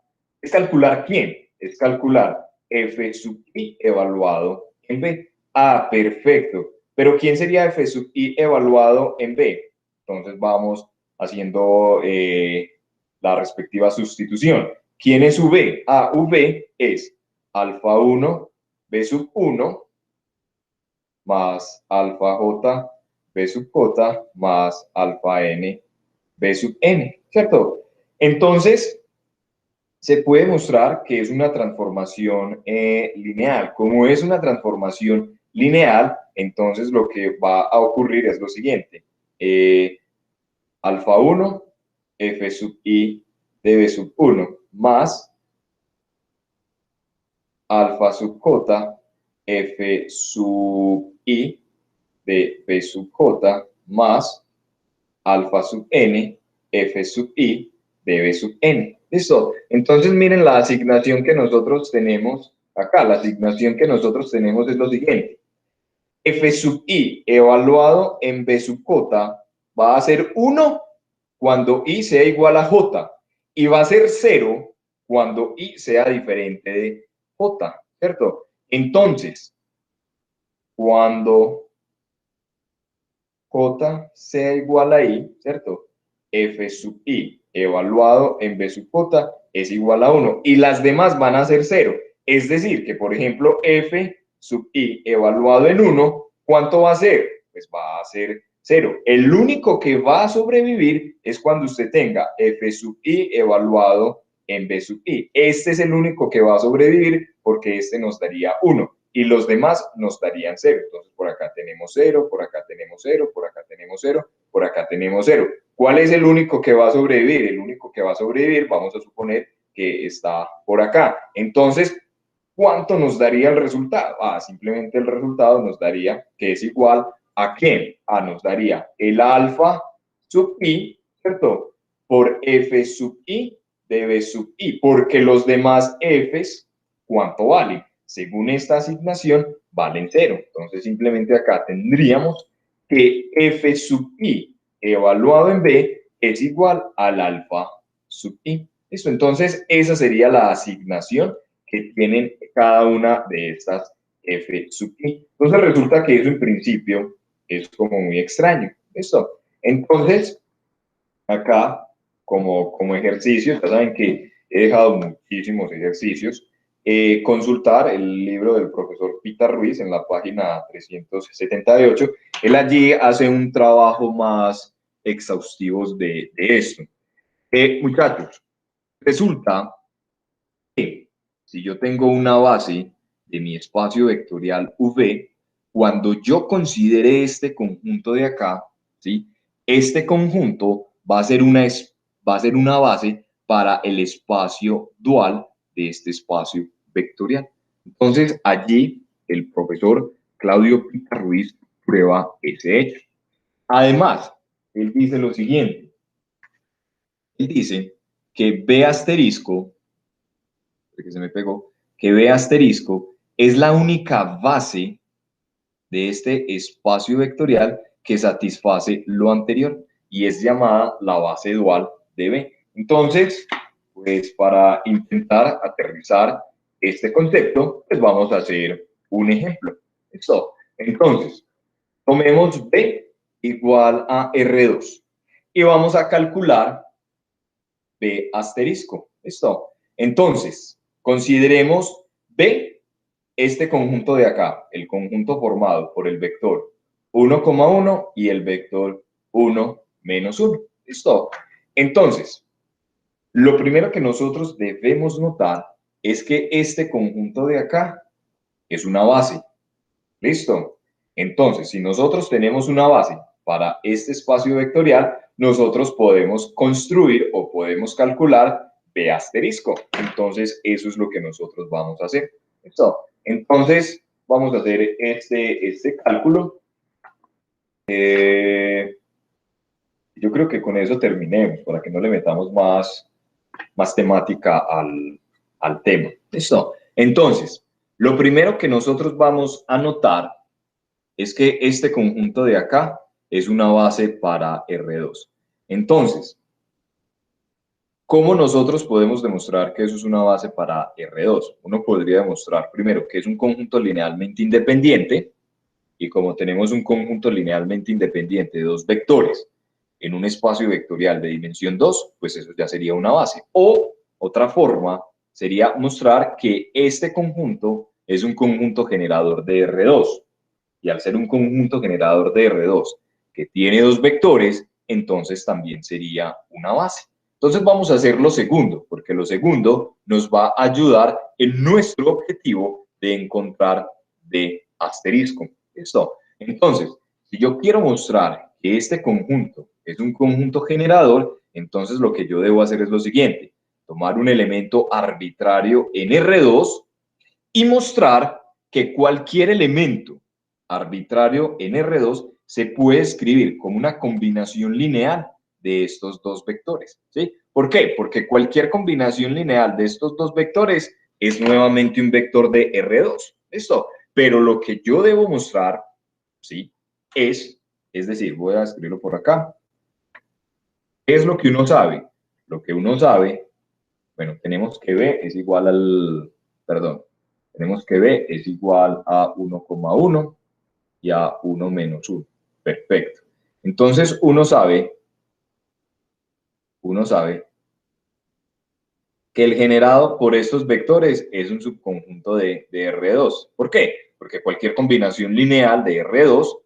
quién, es calcular F sub I evaluado en B. Ah, perfecto. Pero ¿quién sería F sub I evaluado en B? Entonces vamos haciendo la respectiva sustitución. ¿Quién es V? Ah, V es alfa 1, B sub 1 más alfa j, B sub j más alfa n, B sub n, ¿cierto? Entonces, se puede mostrar que es una transformación lineal. Como es una transformación lineal, entonces lo que va a ocurrir es lo siguiente. Alfa 1, F sub I de B sub 1 más alfa sub J, F sub I de B sub J más alfa sub N, F sub I de B sub N. ¿Listo? Entonces miren la asignación que nosotros tenemos acá. La asignación que nosotros tenemos es lo siguiente. F sub I evaluado en B sub J va a ser 1 cuando I sea igual a J y va a ser 0 cuando I sea diferente de J, ¿cierto? Entonces, cuando J sea igual a I, ¿cierto? F sub I evaluado en B sub J es igual a 1 y las demás van a ser 0. Es decir, que por ejemplo F sub I evaluado en 1, ¿cuánto va a ser? Pues va a ser 0. El único que va a sobrevivir es cuando usted tenga F sub I evaluado en B sub I. Este es el único que va a sobrevivir porque este nos daría 1 y los demás nos darían 0. Entonces, por acá tenemos 0, por acá tenemos 0, por acá tenemos 0, por acá tenemos 0. ¿Cuál es el único que va a sobrevivir? El único que va a sobrevivir, vamos a suponer que está por acá. Entonces, ¿cuánto nos daría el resultado? Simplemente el resultado nos daría que es igual a ¿qué? Nos daría el alfa sub i, ¿cierto? Por f sub i de b sub i, porque los demás f's, ¿cuánto valen? Según esta asignación, valen 0. Entonces, simplemente acá tendríamos que f sub i evaluado en b es igual al alfa sub i. ¿Listo? Entonces, esa sería la asignación que tienen cada una de estas f sub i. Entonces, resulta que eso en principio es como muy extraño. ¿Listo? Entonces, acá, como ejercicio, ya saben que he dejado muchísimos ejercicios, consultar el libro del profesor Pita Ruiz en la página 378. Él allí hace un trabajo más exhaustivo de esto. Muchachos, resulta que si yo tengo una base de mi espacio vectorial V, cuando yo considere este conjunto de acá, ¿sí? Este conjunto va a ser una base para el espacio dual de este espacio vectorial. Entonces, allí el profesor Claudio Pita Ruiz prueba ese hecho. Además, él dice lo siguiente. Él dice que B asterisco, que se me pegó, que B asterisco es la única base de este espacio vectorial que satisface lo anterior y es llamada la base dual de B. Entonces, pues para intentar aterrizar este concepto, pues vamos a hacer un ejemplo. ¿Listo? Entonces, tomemos B igual a R2 y vamos a calcular B asterisco. ¿Listo? Entonces, consideremos B este conjunto de acá, el conjunto formado por el vector 1,1 y el vector 1 menos 1. ¿Listo? Entonces, lo primero que nosotros debemos notar es que este conjunto de acá es una base. ¿Listo? Entonces, si nosotros tenemos una base para este espacio vectorial, nosotros podemos construir o podemos calcular B asterisco. Entonces, eso es lo que nosotros vamos a hacer. ¿Listo? Entonces, vamos a hacer este cálculo. Yo creo que con eso terminemos, para que no le metamos más temática al tema. ¿Listo? Entonces, lo primero que nosotros vamos a notar es que este conjunto de acá es una base para R2. Entonces, ¿cómo nosotros podemos demostrar que eso es una base para R2? Uno podría demostrar primero que es un conjunto linealmente independiente, y como tenemos un conjunto linealmente independiente de dos vectores en un espacio vectorial de dimensión 2, pues eso ya sería una base. O otra forma sería mostrar que este conjunto es un conjunto generador de R2. Y al ser un conjunto generador de R2 que tiene dos vectores, entonces también sería una base. Entonces vamos a hacer lo segundo, porque lo segundo nos va a ayudar en nuestro objetivo de encontrar D asterisco. ¿Listo? Entonces, si yo quiero mostrar que este conjunto es un conjunto generador, entonces lo que yo debo hacer es lo siguiente: tomar un elemento arbitrario en R2 y mostrar que cualquier elemento arbitrario en R2 se puede escribir como una combinación lineal de estos dos vectores. ¿Sí? ¿Por qué? Porque cualquier combinación lineal de estos dos vectores es nuevamente un vector de R2. ¿Listo? Pero lo que yo debo mostrar, ¿sí? Es decir, voy a escribirlo por acá. ¿Qué es lo que uno sabe? Lo que uno sabe, bueno, tenemos que B es igual al, perdón, tenemos que B es igual a 1,1 y A1 menos 1. Perfecto. Entonces uno sabe que el generado por estos vectores es un subconjunto de R2. ¿Por qué? Porque cualquier combinación lineal de R2,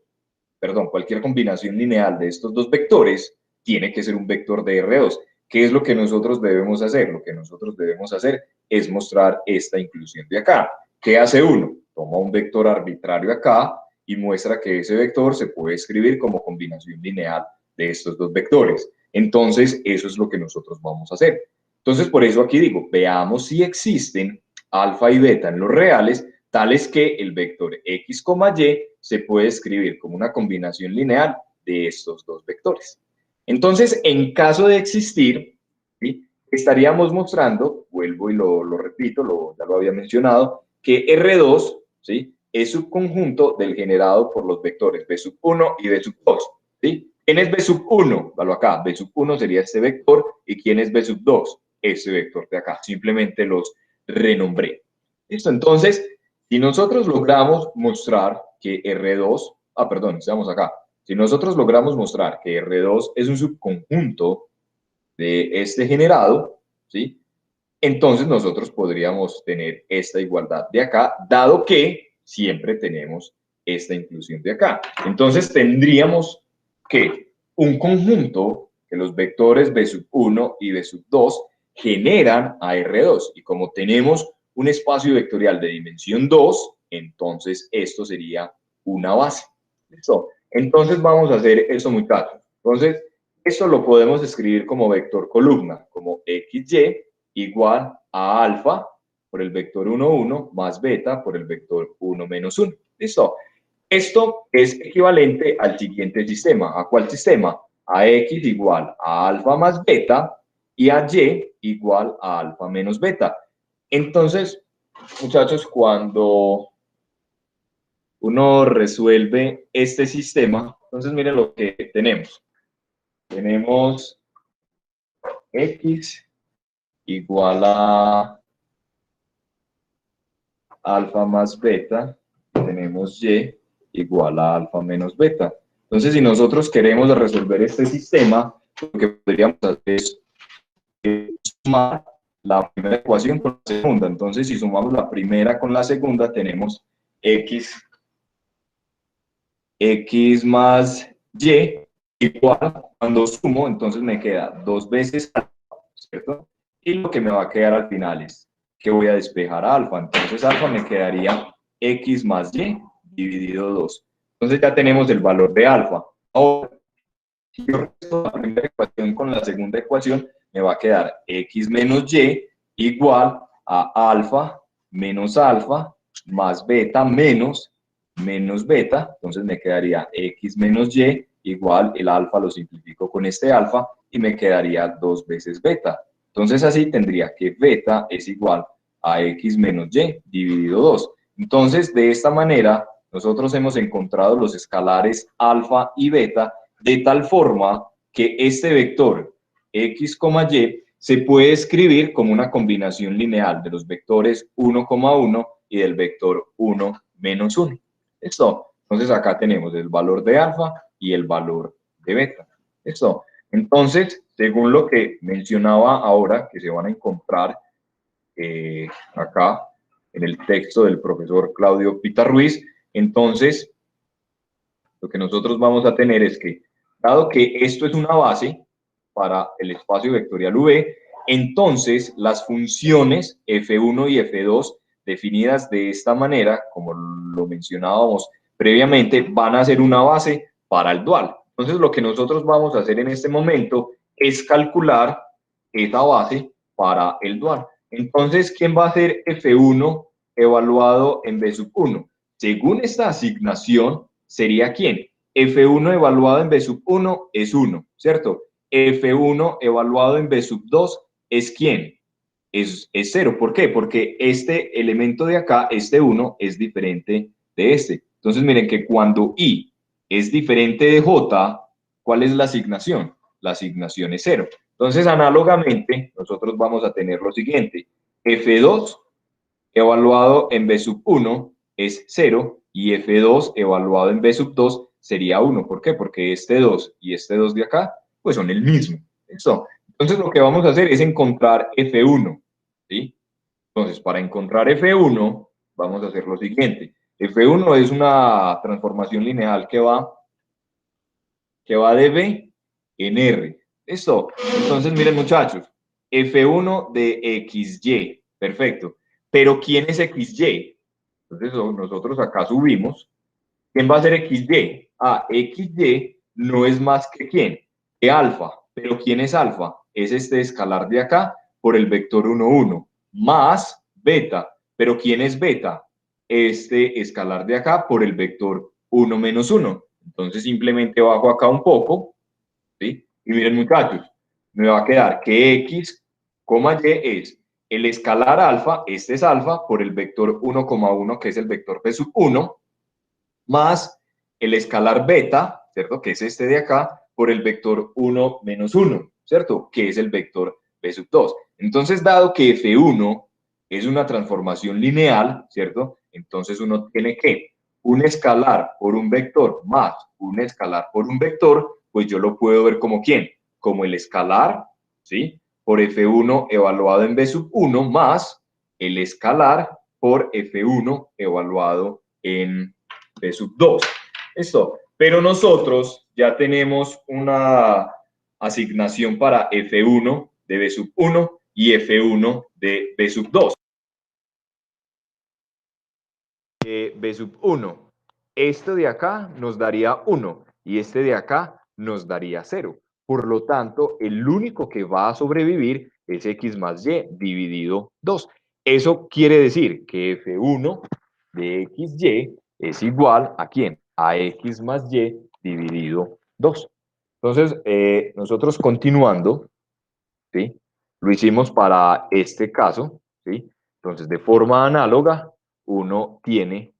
perdón, cualquier combinación lineal de estos dos vectores tiene que ser un vector de R2. ¿Qué es lo que nosotros debemos hacer? Lo que nosotros debemos hacer es mostrar esta inclusión de acá. ¿Qué hace uno? Toma un vector arbitrario acá y muestra que ese vector se puede escribir como combinación lineal de estos dos vectores. Entonces, eso es lo que nosotros vamos a hacer. Entonces, por eso aquí digo, veamos si existen alfa y beta en los reales, tales que el vector x, y se puede escribir como una combinación lineal de estos dos vectores. Entonces, en caso de existir, ¿sí?, estaríamos mostrando, vuelvo y lo repito, ya lo había mencionado, que R2, ¿sí?, es subconjunto del generado por los vectores B sub 1 y B sub 2. ¿Sí? ¿Quién es B sub 1? Dalo acá. B sub 1 sería este vector. ¿Y quién es B sub 2? Este vector de acá. Simplemente los renombré. ¿Listo? Entonces, si nosotros logramos mostrar que R2, perdón, estamos acá. Si nosotros logramos mostrar que R2 es un subconjunto de este generado, ¿sí?, entonces nosotros podríamos tener esta igualdad de acá, dado que siempre tenemos esta inclusión de acá. Entonces tendríamos que un conjunto, que los vectores B sub 1 y B sub 2 generan a R2. Y como tenemos un espacio vectorial de dimensión 2, entonces esto sería una base. ¿Listo? Entonces vamos a hacer esto muy claro. Entonces, esto lo podemos escribir como vector columna, como XY igual a alfa por el vector 1, 1 más beta por el vector 1 menos 1. ¿Listo? Esto es equivalente al siguiente sistema. ¿A cuál sistema? A X igual a alfa más beta y a Y igual a alfa menos beta. Entonces, muchachos, cuando uno resuelve este sistema, entonces miren lo que tenemos. Tenemos X igual a alfa más beta, tenemos Y igual a alfa menos beta. Entonces, si nosotros queremos resolver este sistema, lo que podríamos hacer es sumar la primera ecuación con la segunda. Entonces, si sumamos la primera con la segunda, tenemos x más y igual, cuando sumo, entonces me queda 2 veces alfa, ¿cierto? Y lo que me va a quedar al final es que voy a despejar a alfa. Entonces alfa me quedaría x más y dividido 2. Entonces ya tenemos el valor de alfa. Ahora, si yo resto la primera ecuación con la segunda ecuación, me va a quedar x menos y igual a alfa menos alfa más beta menos beta. Entonces me quedaría x menos y igual, el alfa lo simplifico con este alfa y me quedaría 2 veces beta. Entonces así tendría que beta es igual a x menos y dividido 2. Entonces, de esta manera, nosotros hemos encontrado los escalares alfa y beta de tal forma que este vector x, y se puede escribir como una combinación lineal de los vectores 1, 1 y del vector 1 menos 1. ¿Listo? Entonces acá tenemos el valor de alfa y el valor de beta. ¿Listo? Entonces, según lo que mencionaba ahora, que se van a encontrar acá en el texto del profesor Claudio Pita Ruiz, entonces lo que nosotros vamos a tener es que, dado que esto es una base para el espacio vectorial V, entonces las funciones F1 y F2 definidas de esta manera, como lo mencionábamos previamente, van a ser una base para el dual. Entonces lo que nosotros vamos a hacer en este momento es calcular esa base para el dual. Entonces, ¿quién va a ser F1 evaluado en B sub 1? Según esta asignación, ¿sería quién? F1 evaluado en B sub 1 es 1, ¿cierto? F1 evaluado en B sub 2 es quién? Es 0. ¿Por qué? Porque este elemento de acá, este 1, es diferente de este. Entonces, miren que cuando I es diferente de J, ¿cuál es la asignación? La asignación es 0. Entonces, análogamente, nosotros vamos a tener lo siguiente. F2 evaluado en B sub 1 es 0 y F2 evaluado en B sub 2 sería 1. ¿Por qué? Porque este 2 y este 2 de acá, pues son el mismo. ¿Listo? Entonces lo que vamos a hacer es encontrar F1, ¿sí? Entonces, para encontrar F1, vamos a hacer lo siguiente. F1 es una transformación lineal que va de B en R. ¿Listo? Entonces, miren muchachos, F1 de XY, perfecto. Pero ¿quién es XY? Entonces, nosotros acá subimos. ¿Quién va a ser XY? Ah, XY no es más que ¿quién? Que alfa. Pero ¿quién es alfa? Es este escalar de acá por el vector 1, 1, más beta. Pero ¿quién es beta? Este escalar de acá por el vector 1 menos 1. Entonces simplemente bajo acá un poco, ¿sí? Y miren muchachos, me va a quedar que X, Y es el escalar alfa, este es alfa, por el vector 1,1, que es el vector P sub 1, más el escalar beta, ¿cierto? Que es este de acá, por el vector 1 menos 1, ¿cierto? Que es el vector B sub 2. Entonces, dado que F1 es una transformación lineal, ¿cierto? Entonces uno tiene que un escalar por un vector más un escalar por un vector, pues yo lo puedo ver como ¿quién? Como el escalar, ¿sí? Por F1 evaluado en B sub 1 más el escalar por F1 evaluado en B sub 2. Esto. Pero nosotros ya tenemos una asignación para F1 de B sub 1 y F1 de B sub 2. B sub 1. Este de acá nos daría 1 y este de acá nos daría 0. Por lo tanto, el único que va a sobrevivir es X más Y dividido 2. Eso quiere decir que F1 de XY es igual a ¿quién? A X más Y dividido 2. Entonces, nosotros continuando, ¿sí? Lo hicimos para este caso, ¿sí? Entonces, de forma análoga, uno tiene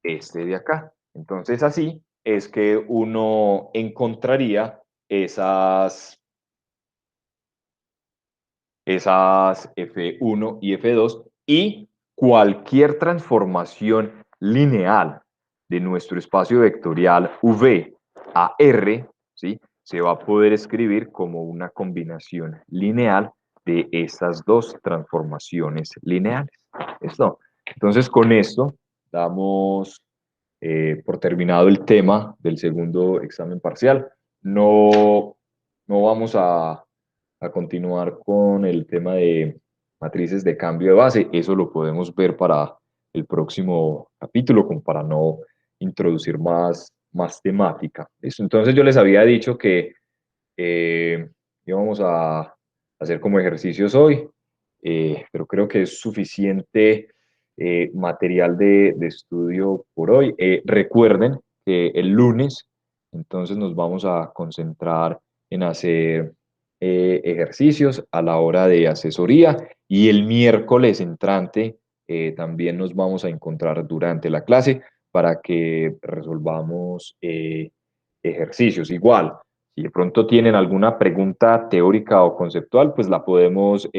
este de acá. Entonces, así es que uno encontraría esas F1 y F2 y cualquier transformación lineal de nuestro espacio vectorial V a R, ¿sí? Se va a poder escribir como una combinación lineal de estas dos transformaciones lineales. ¿Esto? Entonces, con esto damos por terminado el tema del segundo examen parcial. No vamos a continuar con el tema de matrices de cambio de base. Eso lo podemos ver para el próximo capítulo, como para no introducir más temática. ¿Listo? Entonces yo les había dicho que íbamos a hacer como ejercicios hoy, pero creo que es suficiente material de estudio por hoy. Recuerden que el lunes entonces nos vamos a concentrar en hacer ejercicios a la hora de asesoría y el miércoles entrante también nos vamos a encontrar durante la clase para que resolvamos ejercicios. Igual, si de pronto tienen alguna pregunta teórica o conceptual, pues la podemos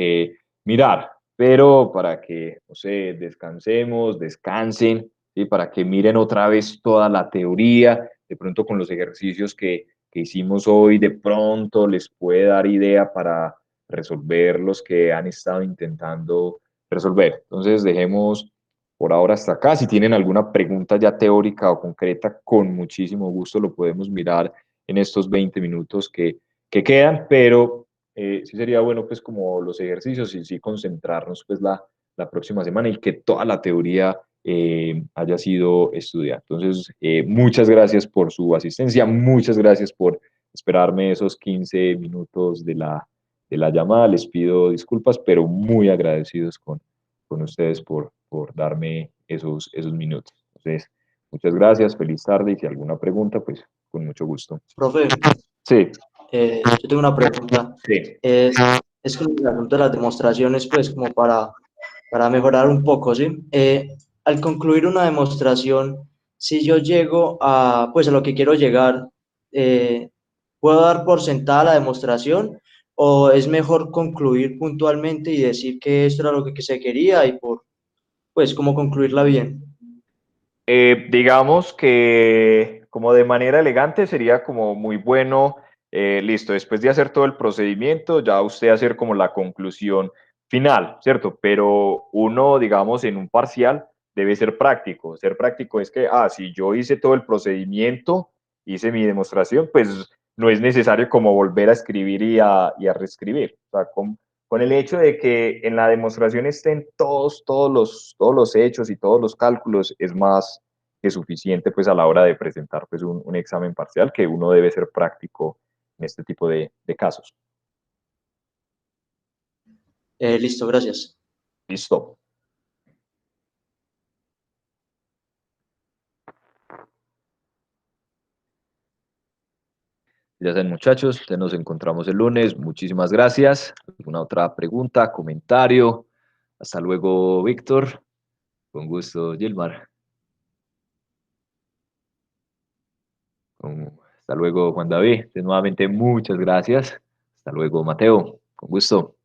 mirar, pero para que, no sé, descansemos, descansen, ¿sí? Para que miren otra vez toda la teoría, de pronto con los ejercicios que hicimos hoy, de pronto les puede dar idea para resolver los que han estado intentando resolver. Entonces, dejemos por ahora hasta acá. Si tienen alguna pregunta ya teórica o concreta, con muchísimo gusto lo podemos mirar en estos 20 minutos que quedan, pero sí sería bueno pues como los ejercicios y sí concentrarnos pues la próxima semana y que toda la teoría haya sido estudiada. Entonces, muchas gracias por su asistencia, muchas gracias por esperarme esos 15 minutos de la llamada. Les pido disculpas, pero muy agradecidos con ustedes por darme esos minutos. Entonces, muchas gracias, feliz tarde y si alguna pregunta, pues con mucho gusto. Profe, Sí, yo tengo una pregunta. sí. Es con el asunto de las demostraciones, pues, como para mejorar un poco, ¿sí? Al concluir una demostración, si yo llego a, pues, a lo que quiero llegar, ¿puedo dar por sentada la demostración o es mejor concluir puntualmente y decir que esto era lo que se quería y pues, cómo concluirla bien? Digamos que como de manera elegante sería como muy bueno, listo, después de hacer todo el procedimiento, ya usted hacer como la conclusión final, ¿cierto? Pero uno, digamos, en un parcial debe ser práctico. Ser práctico es que, si yo hice todo el procedimiento, hice mi demostración, pues no es necesario como volver a escribir y a reescribir. O sea, con el hecho de que en la demostración estén todos los hechos y todos los cálculos, es más que suficiente pues a la hora de presentar pues un examen parcial, que uno debe ser práctico en este tipo de casos. Listo, gracias. Listo. Ya saben, muchachos, ya nos encontramos el lunes. Muchísimas gracias. ¿Alguna otra pregunta, comentario? Hasta luego, Víctor. Con gusto, Gilmar. Hasta luego, Juan David. Nuevamente, muchas gracias. Hasta luego, Mateo. Con gusto.